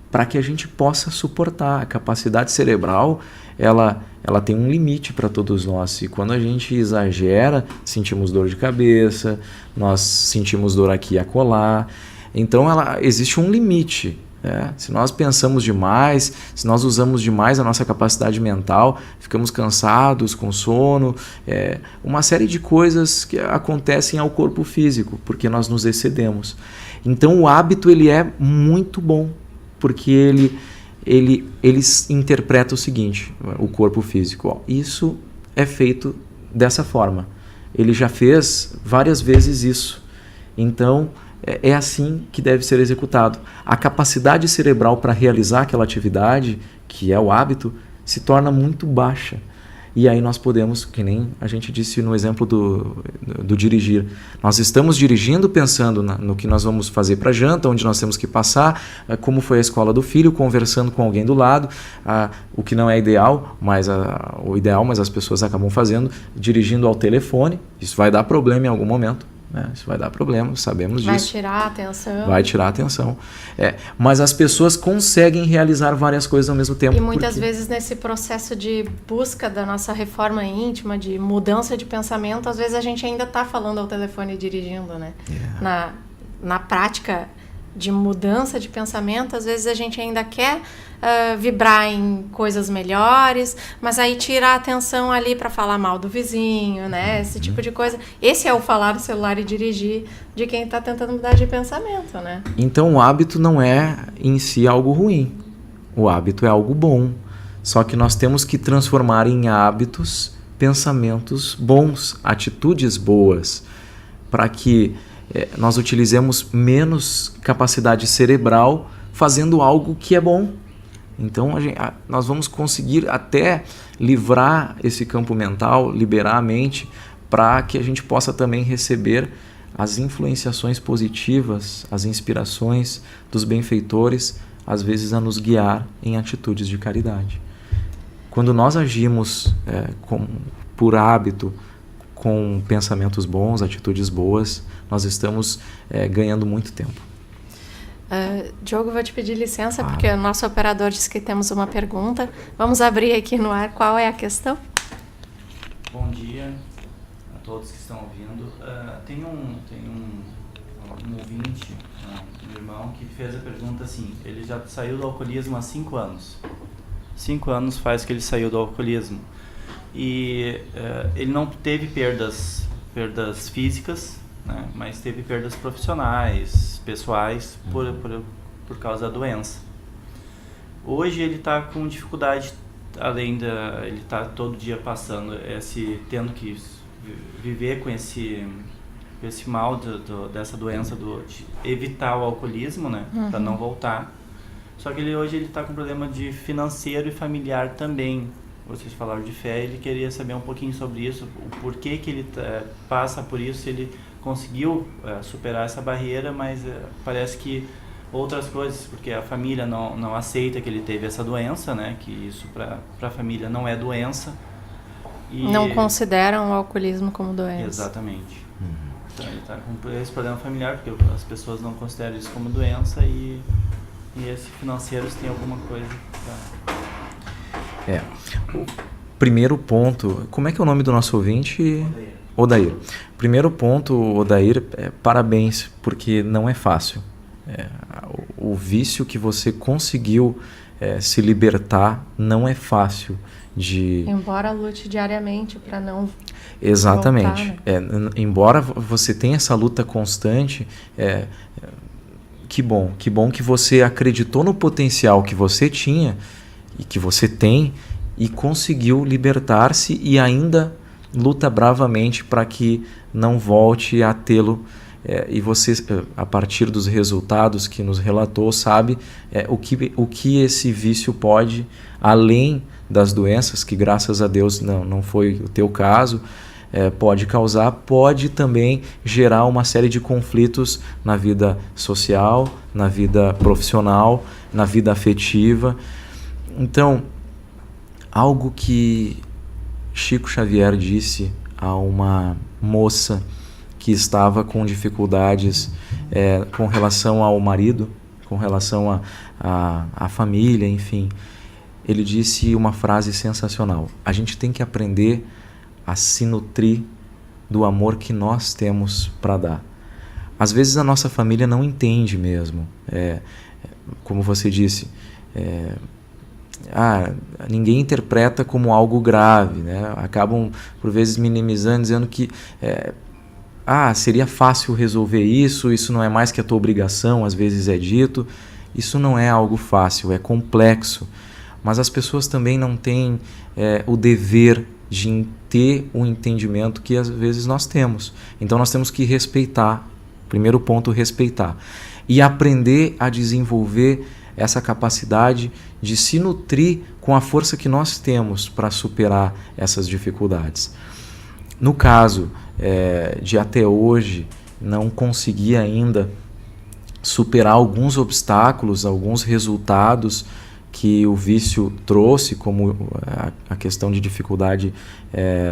B: para que a gente possa suportar. A capacidade cerebral, ela tem um limite para todos nós. E quando a gente exagera, sentimos dor de cabeça, nós sentimos dor aqui e acolá. Então, existe um limite. Se nós pensamos demais, se nós usamos demais a nossa capacidade mental, ficamos cansados, com sono, uma série de coisas que acontecem ao corpo físico, porque nós nos excedemos. Então o hábito ele é muito bom, porque ele interpreta o seguinte, o corpo físico, ó, isso é feito dessa forma. Ele já fez várias vezes isso. Então, é assim que deve ser executado. A capacidade cerebral para realizar aquela atividade, que é o hábito, se torna muito baixa. E aí nós podemos, que nem a gente disse no exemplo do dirigir, nós estamos dirigindo pensando no que nós vamos fazer para a janta, onde nós temos que passar, como foi a escola do filho, conversando com alguém do lado, o que não é ideal, mas as pessoas acabam fazendo, dirigindo ao telefone. Isso vai dar problema em algum momento. Isso vai dar problema, sabemos disso. Vai tirar a atenção. Mas as pessoas conseguem realizar várias coisas ao mesmo tempo.
A: E muitas vezes nesse processo de busca da nossa reforma íntima, de mudança de pensamento, às vezes a gente ainda está falando ao telefone e dirigindo, né? Na prática de mudança de pensamento, às vezes a gente ainda quer vibrar em coisas melhores, mas aí tira a atenção ali para falar mal do vizinho, né? Esse tipo de coisa. Esse é o falar do celular e dirigir de quem está tentando mudar de pensamento, né?
B: Então o hábito não é em si algo ruim. O hábito é algo bom. Só que nós temos que transformar em hábitos pensamentos bons, atitudes boas, para que nós utilizemos menos capacidade cerebral fazendo algo que é bom. Então nós vamos conseguir até livrar esse campo mental, liberar a mente, para que a gente possa também receber as influenciações positivas, as inspirações dos benfeitores, às vezes a nos guiar em atitudes de caridade. Quando nós agimos por hábito, com pensamentos bons, atitudes boas, nós estamos ganhando muito tempo.
A: Diogo, vou te pedir licença, porque o nosso operador disse que temos uma pergunta. Vamos abrir aqui no ar. Qual é a questão?
C: Bom dia a todos que estão ouvindo. Tem um ouvinte, um irmão, que fez a pergunta assim: ele já saiu do alcoolismo há 5 anos. 5 anos faz que ele saiu do alcoolismo. E ele não teve perdas físicas, né, mas teve perdas profissionais, pessoais, por causa da doença. Hoje ele está com dificuldade, ele está todo dia passando, tendo que viver com esse mal dessa doença, de evitar o alcoolismo, né, para não voltar. Só que hoje ele está com problema de financeiro e familiar também. Vocês falaram de fé, ele queria saber um pouquinho sobre isso, o porquê que ele passa por isso, se ele conseguiu superar essa barreira, mas parece que outras coisas, porque a família não aceita que ele teve essa doença, né? Que isso para a família não é doença. E
A: não consideram o alcoolismo como doença.
C: Exatamente. Então ele está com esse problema familiar, porque as pessoas não consideram isso como doença e esse financeiro, se tem alguma coisa
B: O primeiro ponto, como é que é o nome do nosso ouvinte? Odair. Primeiro ponto, Odair, parabéns, porque não é fácil. O vício que você conseguiu se libertar não é fácil de...
A: Embora lute diariamente para não...
B: Exatamente.
A: Voltar, né?
B: Embora você tenha essa luta constante, que bom que você acreditou no potencial que você tinha e que você tem e conseguiu libertar-se e ainda luta bravamente para que não volte a tê-lo. E você, a partir dos resultados que nos relatou, sabe o que esse vício pode, além das doenças, que graças a Deus não foi o teu caso, pode causar, pode também gerar uma série de conflitos na vida social, na vida profissional, na vida afetiva. Então, algo que Chico Xavier disse a uma moça que estava com dificuldades com relação ao marido, com relação à família, enfim. Ele disse uma frase sensacional: a gente tem que aprender a se nutrir do amor que nós temos para dar. Às vezes a nossa família não entende mesmo. Como você disse, ninguém interpreta como algo grave, né? Acabam por vezes minimizando, dizendo que seria fácil resolver isso não é mais que a tua obrigação, às vezes é dito. Isso não é algo fácil, é complexo, mas as pessoas também não têm o dever de ter o entendimento que às vezes nós temos. Então nós temos que respeitar, primeiro ponto, respeitar, e aprender a desenvolver essa capacidade de se nutrir com a força que nós temos para superar essas dificuldades. No caso de até hoje não conseguir ainda superar alguns obstáculos, alguns resultados que o vício trouxe, como a questão de dificuldade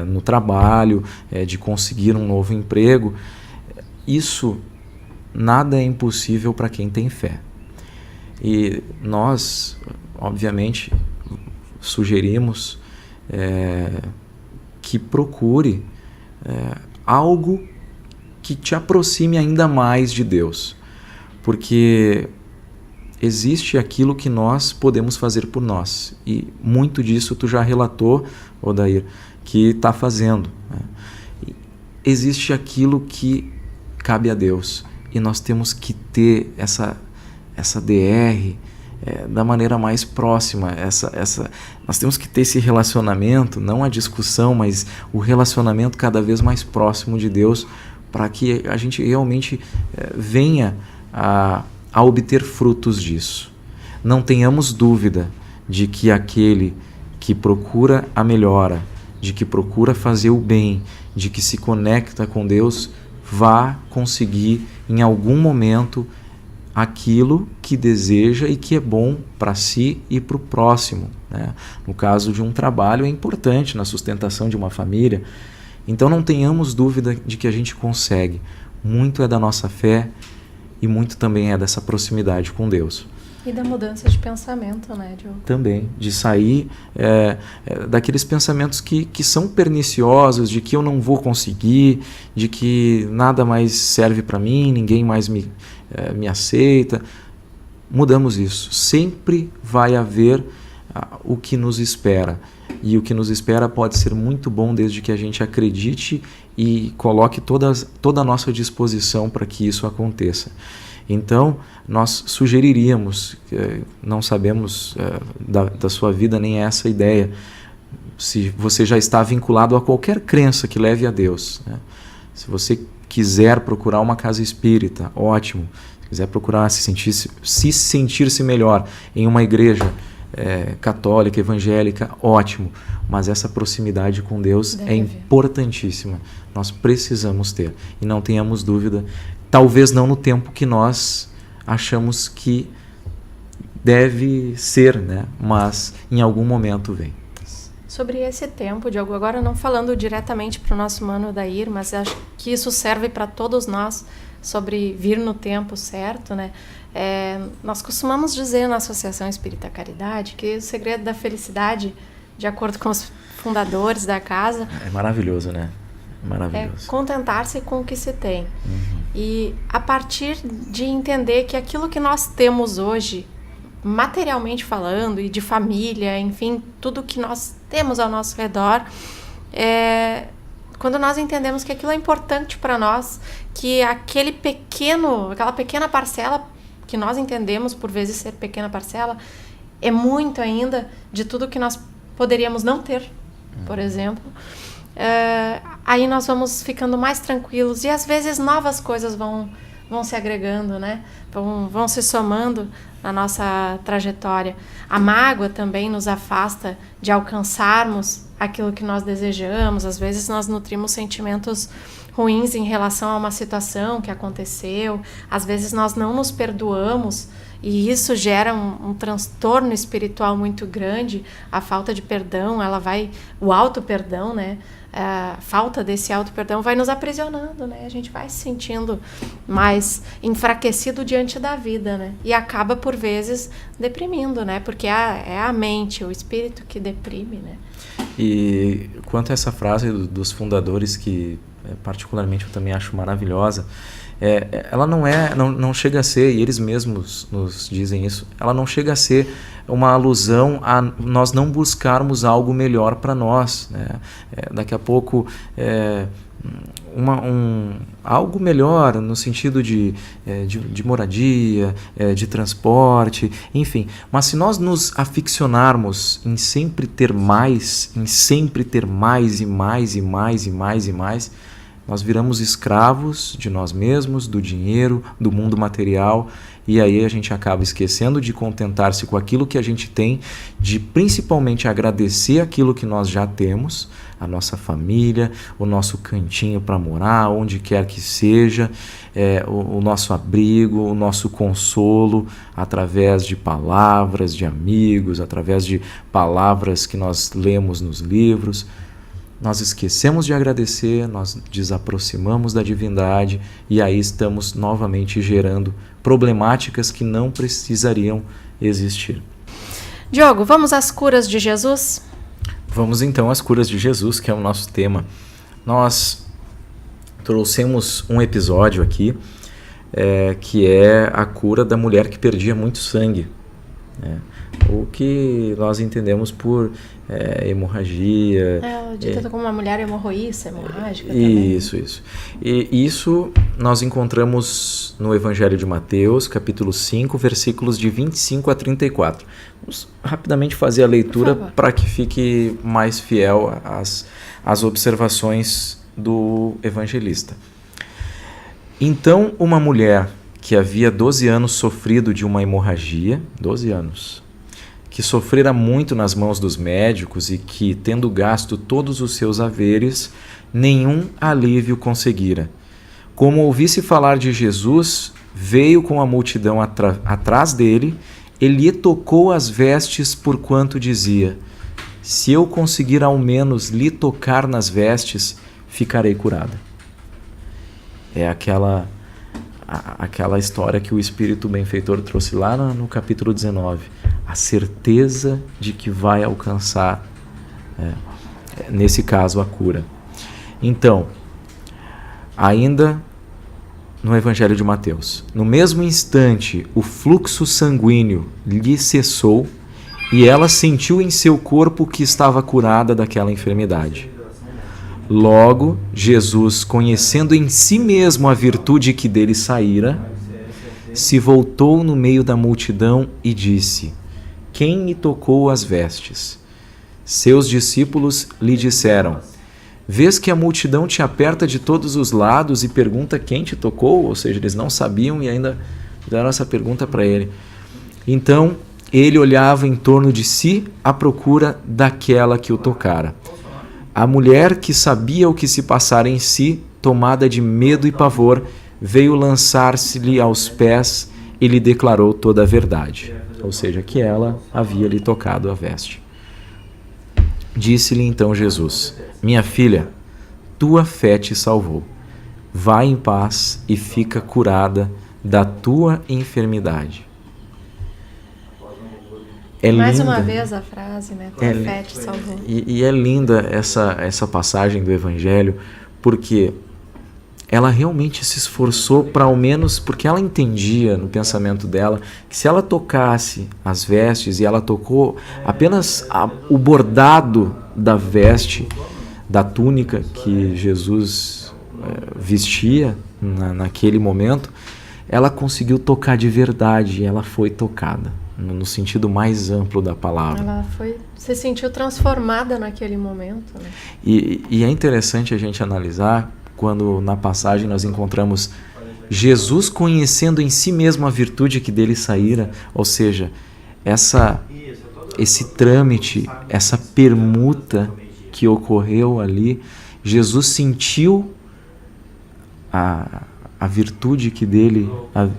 B: no trabalho, de conseguir um novo emprego, isso nada é impossível para quem tem fé. E nós, obviamente, sugerimos que procure algo que te aproxime ainda mais de Deus, porque existe aquilo que nós podemos fazer por nós, e muito disso tu já relatou, Odair, que está fazendo, né? Existe aquilo que cabe a Deus, e nós temos que ter essa DR da maneira mais próxima, nós temos que ter esse relacionamento, não a discussão, mas o relacionamento cada vez mais próximo de Deus, para que a gente realmente venha a obter frutos disso. Não tenhamos dúvida de que aquele que procura a melhora, de que procura fazer o bem, de que se conecta com Deus, vá conseguir em algum momento aquilo que deseja e que é bom para si e para o próximo, né? No caso de um trabalho, é importante na sustentação de uma família. Então não tenhamos dúvida de que a gente consegue. Muito é da nossa fé e muito também é dessa proximidade com Deus.
A: E da mudança de pensamento, né, Diogo?
B: Também, de sair daqueles pensamentos que são perniciosos, de que eu não vou conseguir, de que nada mais serve para mim, ninguém mais me aceita. Mudamos isso. Sempre vai haver o que nos espera. E o que nos espera pode ser muito bom desde que a gente acredite e coloque toda a nossa disposição para que isso aconteça. Então, nós sugeriríamos, não sabemos da sua vida nem essa ideia, se você já está vinculado a qualquer crença que leve a Deus, né? Se você quiser procurar uma casa espírita, ótimo. Se quiser procurar se sentir-se melhor em uma igreja católica, evangélica, ótimo. Mas essa proximidade com Deus é importantíssima. Nós precisamos ter. E não tenhamos dúvida, talvez não no tempo que nós achamos que deve ser, né? Mas em algum momento vem.
A: Sobre esse tempo, Diogo, agora não falando diretamente para o nosso mano Odair, mas acho que isso serve para todos nós, sobre vir no tempo certo, né? Nós costumamos dizer na Associação Espírita Caridade que o segredo da felicidade, de acordo com os fundadores da casa...
B: É maravilhoso, né? Maravilhoso.
A: É contentar-se com o que se tem.
B: Uhum.
A: E a partir de entender que aquilo que nós temos hoje, materialmente falando, e de família, enfim, tudo que nós temos ao nosso redor, quando nós entendemos que aquilo é importante para nós, que aquela pequena parcela que nós entendemos por vezes ser pequena parcela, é muito ainda de tudo que nós poderíamos não ter, por exemplo. Aí nós vamos ficando mais tranquilos e às vezes novas coisas vão se agregando, né? Vão se somando na nossa trajetória. A mágoa também nos afasta de alcançarmos aquilo que nós desejamos. Às vezes nós nutrimos sentimentos ruins em relação a uma situação que aconteceu. Às vezes nós não nos perdoamos e isso gera um transtorno espiritual muito grande. A falta de perdão, o auto-perdão, né? A falta desse auto-perdão vai nos aprisionando, né? A gente vai se sentindo mais enfraquecido diante da vida, né? E acaba, por vezes, deprimindo, né? Porque é a mente, o espírito que deprime, né?
B: E quanto a essa frase dos fundadores, que particularmente eu também acho maravilhosa, ela não chega a ser, e eles mesmos nos dizem isso, ela não chega a ser uma alusão a nós não buscarmos algo melhor para nós, né? Daqui a pouco algo melhor no sentido de moradia, de transporte, enfim. Mas se nós nos aficionarmos em sempre ter mais e mais, nós viramos escravos de nós mesmos, do dinheiro, do mundo material, e aí a gente acaba esquecendo de contentar-se com aquilo que a gente tem, de principalmente agradecer aquilo que nós já temos, a nossa família, o nosso cantinho para morar, onde quer que seja, o nosso abrigo, o nosso consolo, através de palavras de amigos, através de palavras que nós lemos nos livros. Nós esquecemos de agradecer, nós desaproximamos da divindade e aí estamos novamente gerando problemáticas que não precisariam existir.
A: Diogo, vamos às curas de Jesus?
B: Vamos então às curas de Jesus, que é o nosso tema. Nós trouxemos um episódio aqui, que é a cura da mulher que perdia muito sangue, o que nós entendemos por hemorragia.
A: Dita como uma mulher hemorroíça, hemorrágica também.
B: Isso. E isso nós encontramos no Evangelho de Mateus, capítulo 5, versículos de 25 a 34. Vamos rapidamente fazer a leitura para que fique mais fiel às observações do evangelista. Então, uma mulher que havia 12 anos sofrido de uma hemorragia, 12 anos, que sofrera muito nas mãos dos médicos e que, tendo gasto todos os seus haveres, nenhum alívio conseguira. Como ouvisse falar de Jesus, veio com a multidão atrás dele e lhe tocou as vestes, porquanto dizia: se eu conseguir ao menos lhe tocar nas vestes, ficarei curada. É aquela história que o Espírito Benfeitor trouxe lá no capítulo 19. A certeza de que vai alcançar, nesse caso, a cura. Então, ainda no Evangelho de Mateus, no mesmo instante, o fluxo sanguíneo lhe cessou e ela sentiu em seu corpo que estava curada daquela enfermidade. Logo, Jesus, conhecendo em si mesmo a virtude que dele saíra, se voltou no meio da multidão e disse: quem me tocou as vestes? Seus discípulos lhe disseram: vês que a multidão te aperta de todos os lados e pergunta quem te tocou? Ou seja, eles não sabiam e ainda fizeram essa pergunta para ele. Então, ele olhava em torno de si à procura daquela que o tocara. A mulher, que sabia o que se passara em si, tomada de medo e pavor, veio lançar-se-lhe aos pés e lhe declarou toda a verdade. Ou seja, que ela havia lhe tocado a veste. Disse-lhe então Jesus: minha filha, tua fé te salvou. Vai em paz e fica curada da tua enfermidade.
A: Mais uma vez a frase, né? Tua fé te salvou.
B: E é linda essa passagem do Evangelho, porque ela realmente se esforçou para, ao menos, porque ela entendia no pensamento dela que se ela tocasse as vestes, e ela tocou apenas o bordado da veste, da túnica que Jesus vestia naquele momento, ela conseguiu tocar de verdade, e ela foi tocada, no sentido mais amplo da palavra.
A: Ela se sentiu transformada naquele momento, né?
B: E é interessante a gente analisar quando na passagem nós encontramos Jesus conhecendo em si mesmo a virtude que dele saíra, ou seja, esse trâmite, essa permuta que ocorreu ali, Jesus sentiu a virtude que dele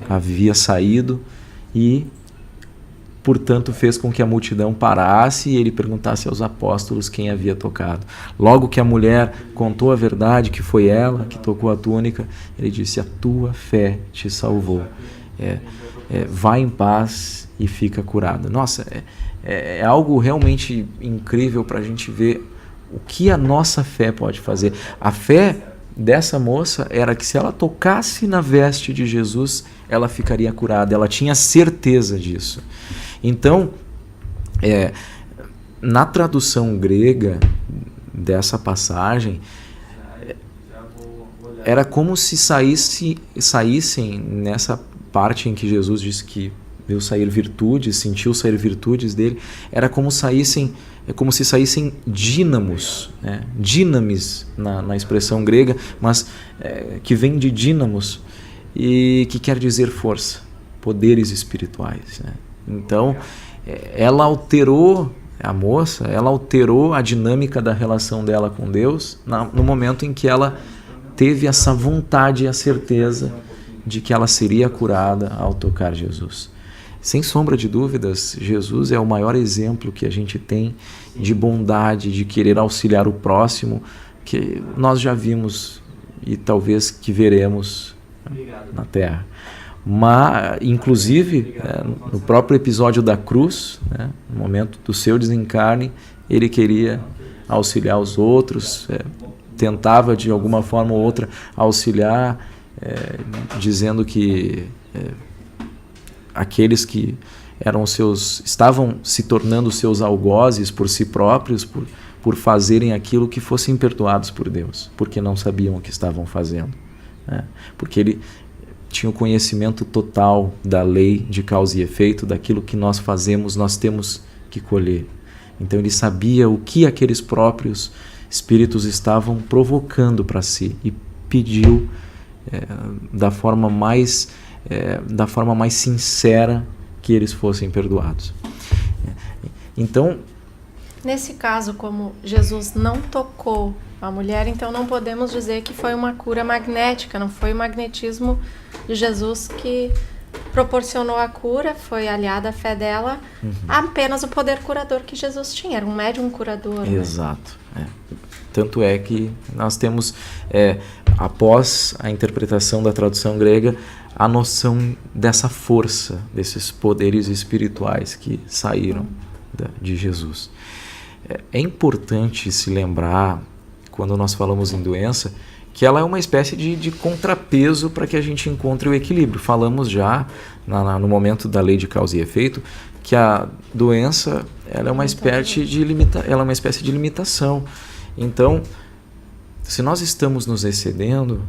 B: havia saído e, portanto, fez com que a multidão parasse e ele perguntasse aos apóstolos quem havia tocado. Logo que a mulher contou a verdade, que foi ela que tocou a túnica, ele disse: a tua fé te salvou. Vai em paz e fica curada. Nossa, é algo realmente incrível para a gente ver o que a nossa fé pode fazer. A fé dessa moça era que se ela tocasse na veste de Jesus, ela ficaria curada. Ela tinha certeza disso. Então, na tradução grega dessa passagem, era como se saíssem nessa parte em que Jesus disse que viu sair virtudes, sentiu sair virtudes dele, era como se saíssem dínamos, né? Dínamis na expressão grega, mas que vem de dínamos e que quer dizer força, poderes espirituais, né? Então, ela alterou, a moça, ela alterou a dinâmica da relação dela com Deus no momento em que ela teve essa vontade e a certeza de que ela seria curada ao tocar Jesus. Sem sombra de dúvidas, Jesus é o maior exemplo que a gente tem de bondade, de querer auxiliar o próximo, que nós já vimos e talvez que veremos na Terra. Mas, inclusive, no próprio episódio da cruz, né, no momento do seu desencarne, ele queria auxiliar os outros, tentava de alguma forma ou outra auxiliar, dizendo que aqueles que estavam se tornando seus algozes por si próprios, por fazerem aquilo que fossem perdoados por Deus, porque não sabiam o que estavam fazendo, né? Porque ele tinha o conhecimento total da lei de causa e efeito, daquilo que nós fazemos, nós temos que colher. Então ele sabia o que aqueles próprios espíritos estavam provocando para si e pediu da forma mais sincera que eles fossem perdoados. Então,
A: nesse caso, como Jesus não tocou a mulher, então não podemos dizer que foi uma cura magnética, não foi o magnetismo de Jesus que proporcionou a cura, foi aliada à fé dela, apenas o poder curador que Jesus tinha, era um médium curador.
B: Exato. Tanto é que nós temos, após a interpretação da tradução grega, a noção dessa força, desses poderes espirituais que saíram de Jesus. É importante se lembrar, quando nós falamos em doença, que ela é uma espécie de contrapeso para que a gente encontre o equilíbrio. Falamos já, no momento da lei de causa e efeito, que a doença ela é uma espécie de limitação. Então, se nós estamos nos excedendo,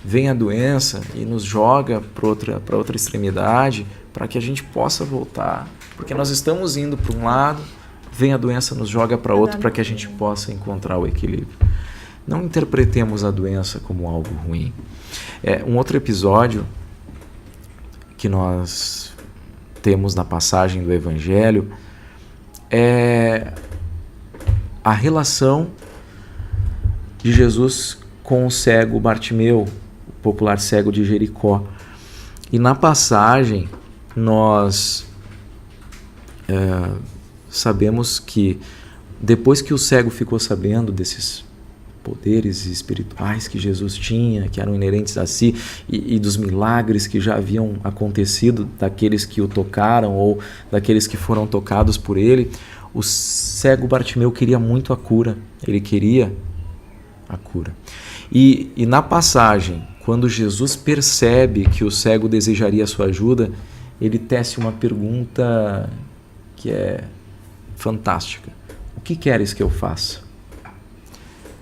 B: vem a doença e nos joga para outra extremidade, para que a gente possa voltar. Porque nós estamos indo para um lado, vem a doença, nos joga para outro, para que a gente possa encontrar o equilíbrio. Não interpretemos a doença como algo ruim. Um outro episódio que nós temos na passagem do Evangelho é a relação de Jesus com o cego Bartimeu, o popular cego de Jericó. E na passagem nós sabemos que depois que o cego ficou sabendo desses poderes espirituais que Jesus tinha, que eram inerentes a si, e dos milagres que já haviam acontecido daqueles que o tocaram ou daqueles que foram tocados por ele, o cego Bartimeu queria muito a cura. Ele queria a cura. E na passagem, quando Jesus percebe que o cego desejaria a sua ajuda, ele tece uma pergunta que é fantástica. O que queres que eu faça?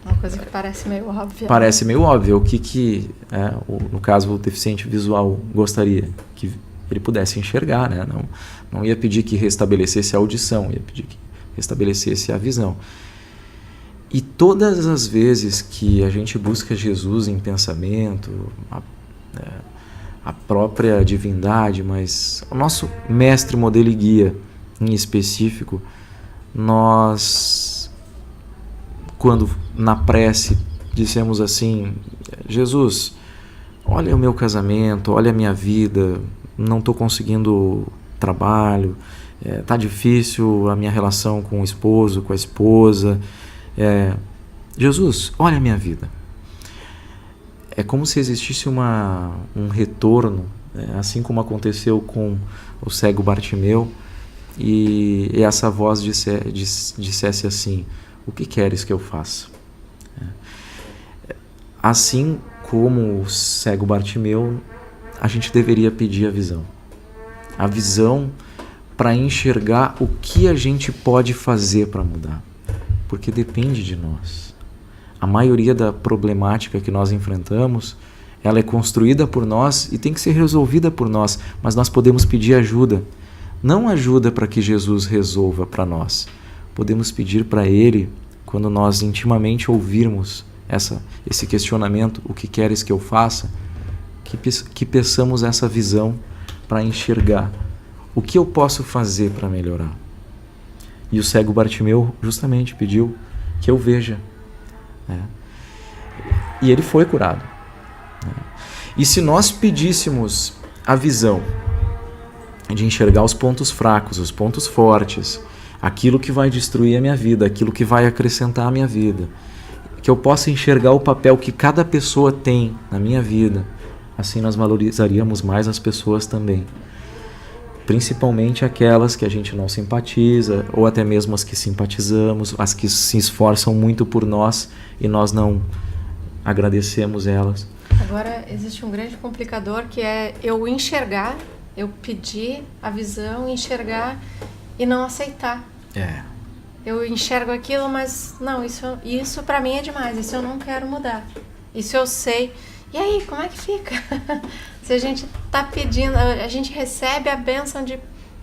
A: Uma coisa que parece meio óbvia.
B: Parece meio óbvia. O que no caso, o deficiente visual gostaria? Que ele pudesse enxergar, né? Não ia pedir que restabelecesse a audição, ia pedir que restabelecesse a visão. E todas as vezes que a gente busca Jesus em pensamento, a própria divindade, mas o nosso mestre, modelo e guia em específico, nós, quando na prece dissemos assim: Jesus, olha o meu casamento, olha a minha vida, não estou conseguindo trabalho, está difícil a minha relação com o esposo, com a esposa, Jesus, olha a minha vida. É como se existisse um retorno, assim como aconteceu com o cego Bartimeu, e essa voz dissesse assim: o que queres que eu faça? Assim como o cego Bartimeu, a gente deveria pedir a visão para enxergar o que a gente pode fazer para mudar, porque depende de nós. a maioria da problemática que nós enfrentamos, ela é construída por nós e tem que ser resolvida por nós, mas nós podemos pedir ajuda. Não ajuda para que Jesus resolva para nós. Podemos pedir para Ele, quando nós intimamente ouvirmos esse questionamento, o que queres que eu faça, que peçamos essa visão para enxergar o que eu posso fazer para melhorar. E o cego Bartimeu justamente pediu que eu veja. E ele foi curado. E se nós pedíssemos a visão de enxergar os pontos fracos, os pontos fortes, aquilo que vai destruir a minha vida, aquilo que vai acrescentar a minha vida, que eu possa enxergar o papel que cada pessoa tem na minha vida, assim nós valorizaríamos mais as pessoas também. Principalmente aquelas que a gente não simpatiza, ou até mesmo as que simpatizamos, as que se esforçam muito por nós e nós não agradecemos elas.
A: Agora, existe um grande complicador que é eu enxergar, eu pedir a visão, enxergar e não aceitar. Eu enxergo aquilo, mas não, isso para mim é demais, isso eu não quero mudar. Isso eu sei. E aí, como é que fica? Se a gente está pedindo, a gente recebe a bênção de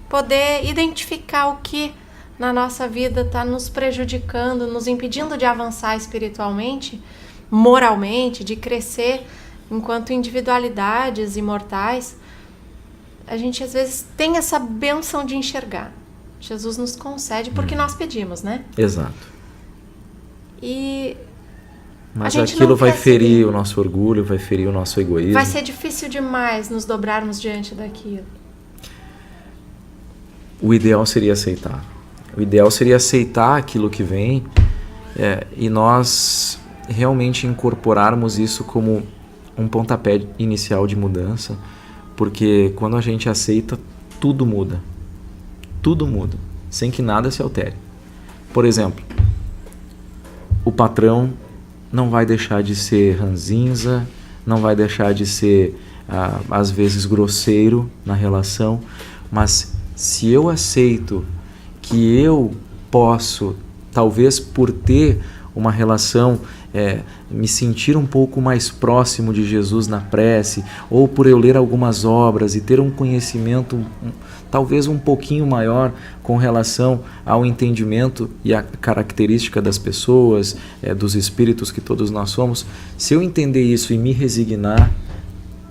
A: poder identificar o que na nossa vida está nos prejudicando, nos impedindo de avançar espiritualmente, moralmente, de crescer enquanto individualidades imortais. A gente às vezes tem essa bênção de enxergar. Jesus nos concede porque nós pedimos, né?
B: Exato. Mas
A: a gente
B: aquilo vai ferir
A: seguir.
B: o nosso orgulho, vai ferir o nosso egoísmo.
A: Vai ser difícil demais nos dobrarmos diante daquilo.
B: O ideal seria aceitar. O ideal seria aceitar aquilo que vem e nós realmente incorporarmos isso como um pontapé inicial de mudança, porque quando a gente aceita, tudo muda. Tudo muda, sem que nada se altere. Por exemplo, o patrão não vai deixar de ser ranzinza, não vai deixar de ser, às vezes, grosseiro na relação, mas se eu aceito que eu posso, talvez por ter uma relação, me sentir um pouco mais próximo de Jesus na prece, ou por eu ler algumas obras e ter um conhecimento talvez um pouquinho maior com relação ao entendimento e à característica das pessoas, dos espíritos que todos nós somos, se eu entender isso e me resignar,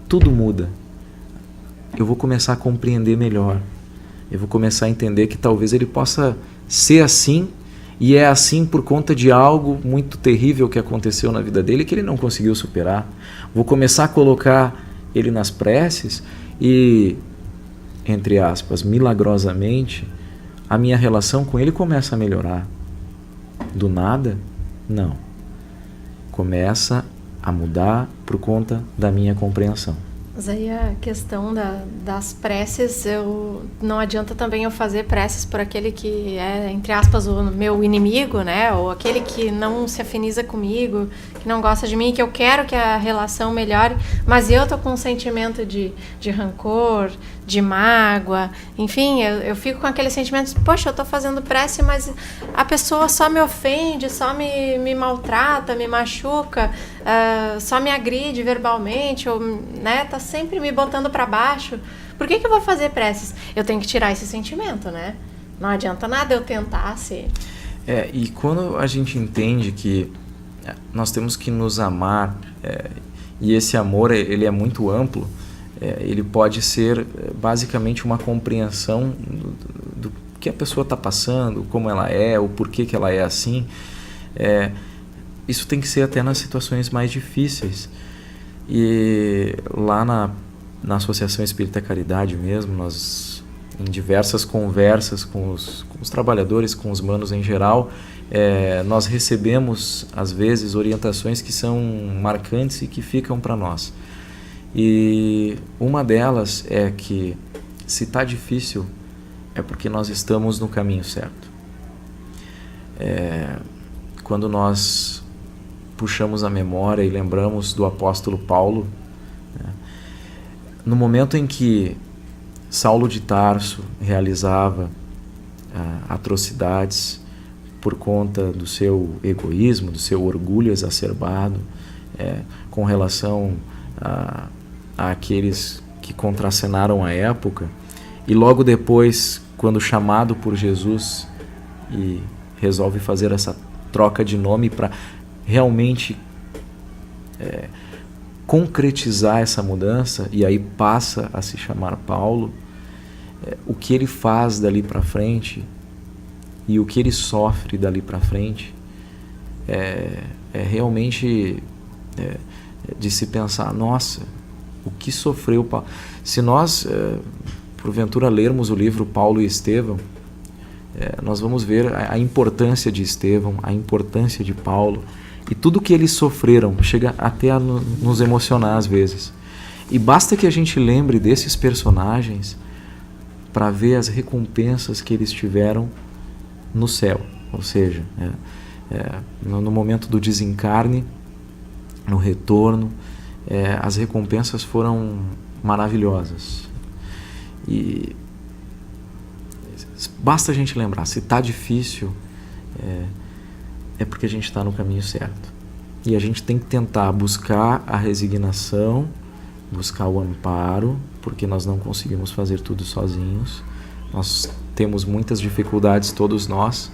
B: tudo muda. Eu vou começar a compreender melhor. Eu vou começar a entender que talvez ele possa ser assim, e é assim por conta de algo muito terrível que aconteceu na vida dele que ele não conseguiu superar. Vou começar a colocar ele nas preces e, entre aspas, milagrosamente, a minha relação com ele começa a melhorar. Do nada? Não. Começa a mudar por conta da minha compreensão.
A: Mas aí a questão das preces, não adianta também eu fazer preces por aquele que é, entre aspas, o meu inimigo, né? Ou aquele que não se afiniza comigo, que não gosta de mim, que eu quero que a relação melhore, mas eu tô com um sentimento de rancor, de mágoa, enfim, eu fico com aquele sentimento de, poxa, eu tô fazendo prece, mas a pessoa só me ofende, só me maltrata, me machuca, só me agride verbalmente, ou, né, tá sempre me botando para baixo. Por que eu vou fazer preces? Eu tenho que tirar esse sentimento, né? Não adianta nada eu tentar ser.
B: E quando a gente entende que nós temos que nos amar, e esse amor ele é muito amplo, ele pode ser basicamente uma compreensão do que a pessoa está passando, como ela é, o porquê que ela é assim. Isso tem que ser até nas situações mais difíceis. E lá na Associação Espírita Caridade mesmo, nós, em diversas conversas com os trabalhadores, com os manos em geral, nós recebemos, às vezes, orientações que são marcantes e que ficam para nós. E uma delas é que, se está difícil, é porque nós estamos no caminho certo. Quando nós puxamos a memória e lembramos do apóstolo Paulo, no momento em que Saulo de Tarso realizava atrocidades por conta do seu egoísmo, do seu orgulho exacerbado, com relação àqueles que contracenaram a época, e logo depois, quando chamado por Jesus, e resolve fazer essa troca de nome para realmente concretizar essa mudança, e aí passa a se chamar Paulo, o que ele faz dali para frente e o que ele sofre dali para frente é realmente de se pensar, nossa, o que sofreu Paulo. Se nós, porventura, lermos o livro Paulo e Estevão, nós vamos ver a importância de Estevão, a importância de Paulo, e tudo que eles sofreram, chega até a nos emocionar às vezes. E basta que a gente lembre desses personagens para ver as recompensas que eles tiveram no céu. Ou seja, no momento do desencarne, no retorno, as recompensas foram maravilhosas. E basta a gente lembrar, se está difícil, é porque a gente está no caminho certo. E a gente tem que tentar buscar a resignação, buscar o amparo, porque nós não conseguimos fazer tudo sozinhos. Nós temos muitas dificuldades, todos nós,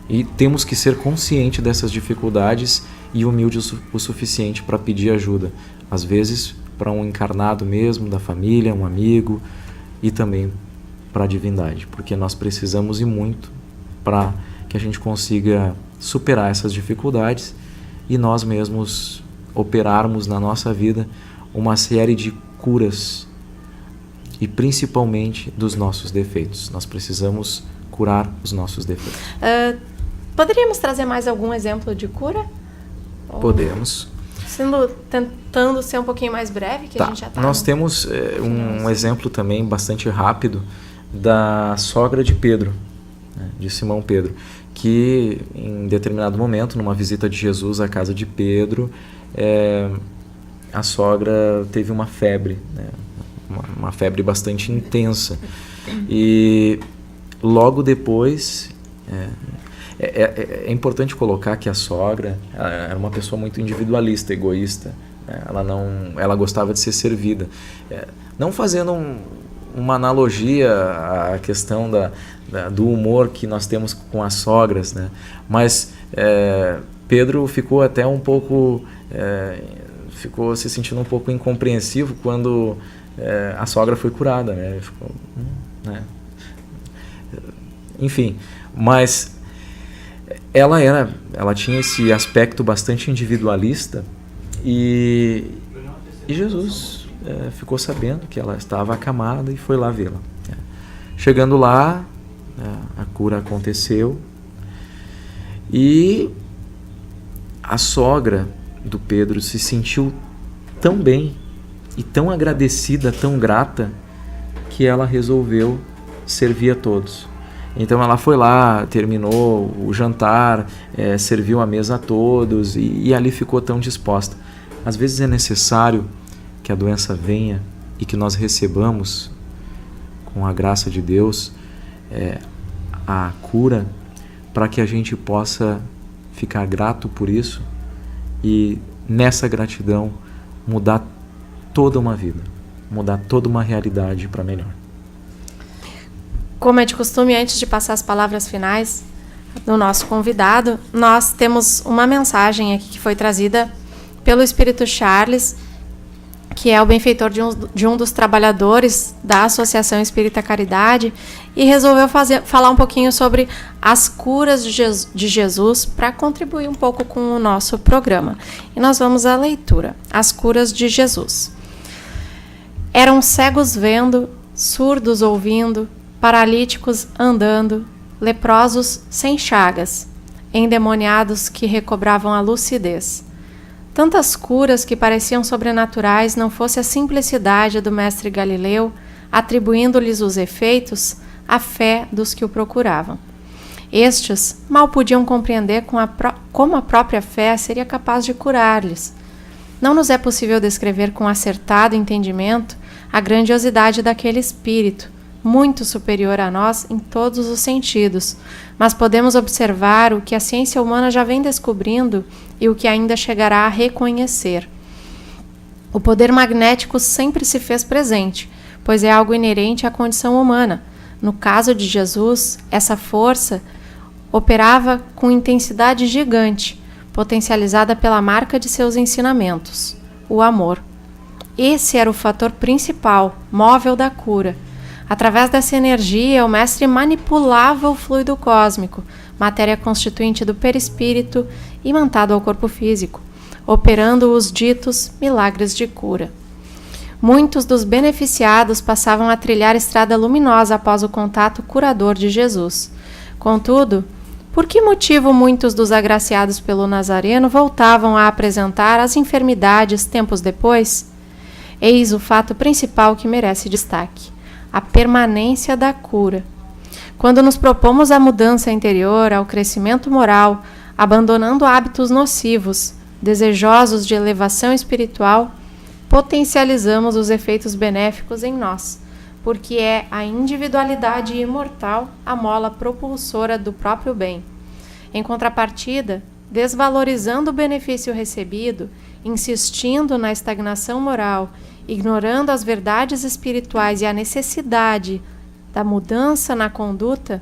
B: e temos que ser conscientes dessas dificuldades e humilde o suficiente para pedir ajuda. Às vezes, para um encarnado mesmo, da família, um amigo, e também para a divindade, porque nós precisamos e muito para que a gente consiga superar essas dificuldades e nós mesmos operarmos na nossa vida uma série de curas e principalmente dos nossos defeitos. Nós precisamos curar os nossos defeitos.
A: Poderíamos trazer mais algum exemplo de cura?
B: Podemos.
A: Tentando ser um pouquinho mais breve, que a gente já está...
B: Nós temos um exemplo também bastante rápido da sogra de Pedro, de Simão Pedro, que em determinado momento, numa visita de Jesus à casa de Pedro, a sogra teve uma febre, uma febre bastante intensa. E logo depois, é importante colocar que a sogra era uma pessoa muito individualista, egoísta. Ela gostava de ser servida. Não fazendo uma analogia à questão do humor que nós temos com as sogras, né? Mas Pedro ficou até um pouco... ficou se sentindo um pouco incompreensivo quando a sogra foi curada, né? Ficou, enfim, mas ela tinha esse aspecto bastante individualista e Jesus ficou sabendo que ela estava acamada e foi lá vê-la. Chegando lá, a cura aconteceu e a sogra do Pedro se sentiu tão bem e tão agradecida, tão grata, que ela resolveu servir a todos. Então ela foi lá, terminou o jantar, serviu a mesa a todos e ali ficou tão disposta. Às vezes é necessário que a doença venha e que nós recebamos, com a graça de Deus, a cura, para que a gente possa ficar grato por isso e nessa gratidão mudar toda uma vida, mudar toda uma realidade para melhor.
A: Como é de costume, antes de passar as palavras finais do nosso convidado, nós temos uma mensagem aqui que foi trazida pelo Espírito Charles, que é o benfeitor de um dos trabalhadores da Associação Espírita Caridade, e resolveu falar um pouquinho sobre as curas de Jesus para contribuir um pouco com o nosso programa. E nós vamos à leitura. As curas de Jesus. Eram cegos vendo, surdos ouvindo, paralíticos andando, leprosos sem chagas, endemoniados que recobravam a lucidez. Tantas curas que pareciam sobrenaturais não fosse a simplicidade do mestre Galileu, atribuindo-lhes os efeitos à fé dos que o procuravam. Estes mal podiam compreender como a própria fé seria capaz de curar-lhes. Não nos é possível descrever com acertado entendimento a grandiosidade daquele espírito, muito superior a nós em todos os sentidos, mas podemos observar o que a ciência humana já vem descobrindo e o que ainda chegará a reconhecer. O poder magnético sempre se fez presente, pois é algo inerente à condição humana. No caso de Jesus, essa força operava com intensidade gigante, potencializada pela marca de seus ensinamentos, o amor. Esse era o fator principal, móvel da cura. Através dessa energia, o mestre manipulava o fluido cósmico, matéria constituinte do perispírito imantado ao corpo físico, operando os ditos milagres de cura. Muitos dos beneficiados passavam a trilhar estrada luminosa após o contato curador de Jesus. Contudo, por que motivo muitos dos agraciados pelo Nazareno voltavam a apresentar as enfermidades tempos depois? Eis o fato principal que merece destaque: a permanência da cura. Quando nos propomos a mudança interior, ao crescimento moral, abandonando hábitos nocivos, desejosos de elevação espiritual, potencializamos os efeitos benéficos em nós, porque é a individualidade imortal a mola propulsora do próprio bem. Em contrapartida, desvalorizando o benefício recebido, insistindo na estagnação moral, ignorando as verdades espirituais e a necessidade da mudança na conduta,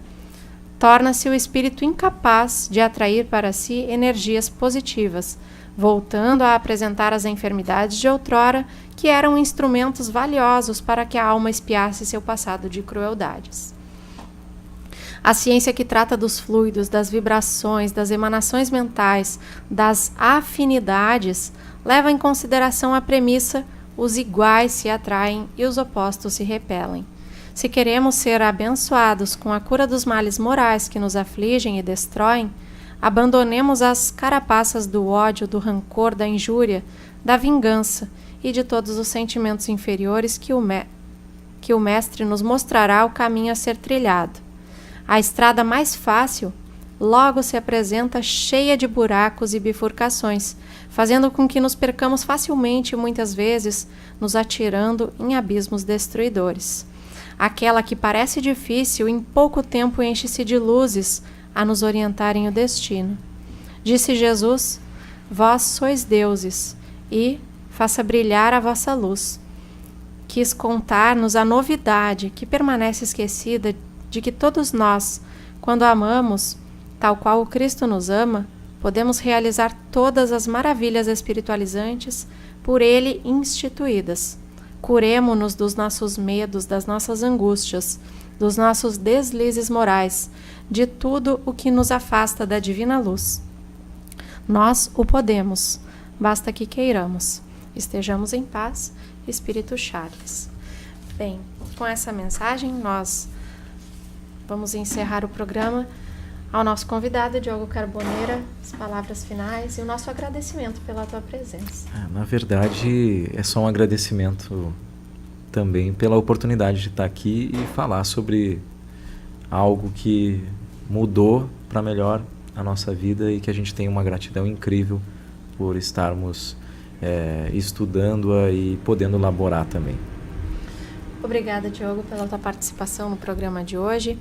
A: torna-se o espírito incapaz de atrair para si energias positivas, voltando a apresentar as enfermidades de outrora, que eram instrumentos valiosos para que a alma espiasse seu passado de crueldades. A ciência que trata dos fluidos, das vibrações, das emanações mentais, das afinidades, leva em consideração a premissa: os iguais se atraem e os opostos se repelem. Se queremos ser abençoados com a cura dos males morais que nos afligem e destroem, abandonemos as carapaças do ódio, do rancor, da injúria, da vingança e de todos os sentimentos inferiores que o Mestre nos mostrará o caminho a ser trilhado. A estrada mais fácil logo se apresenta cheia de buracos e bifurcações, fazendo com que nos percamos facilmente e muitas vezes nos atirando em abismos destruidores. Aquela que parece difícil, em pouco tempo enche-se de luzes a nos orientarem o destino. Disse Jesus: vós sois deuses, e faça brilhar a vossa luz. Quis contar-nos a novidade que permanece esquecida de que todos nós, quando amamos, tal qual o Cristo nos ama, podemos realizar todas as maravilhas espiritualizantes por Ele instituídas. Curemo-nos dos nossos medos, das nossas angústias, dos nossos deslizes morais, de tudo o que nos afasta da divina luz. Nós o podemos, basta que queiramos. Estejamos em paz, Espírito Charles. Bem, com essa mensagem nós vamos encerrar o programa. Ao nosso convidado, Diogo Carboneira, as palavras finais e o nosso agradecimento pela tua presença.
B: Na verdade, é só um agradecimento também pela oportunidade de estar aqui e falar sobre algo que mudou para melhor a nossa vida e que a gente tem uma gratidão incrível por estarmos estudando-a e podendo elaborar também.
A: Obrigada, Diogo, pela tua participação no programa de hoje.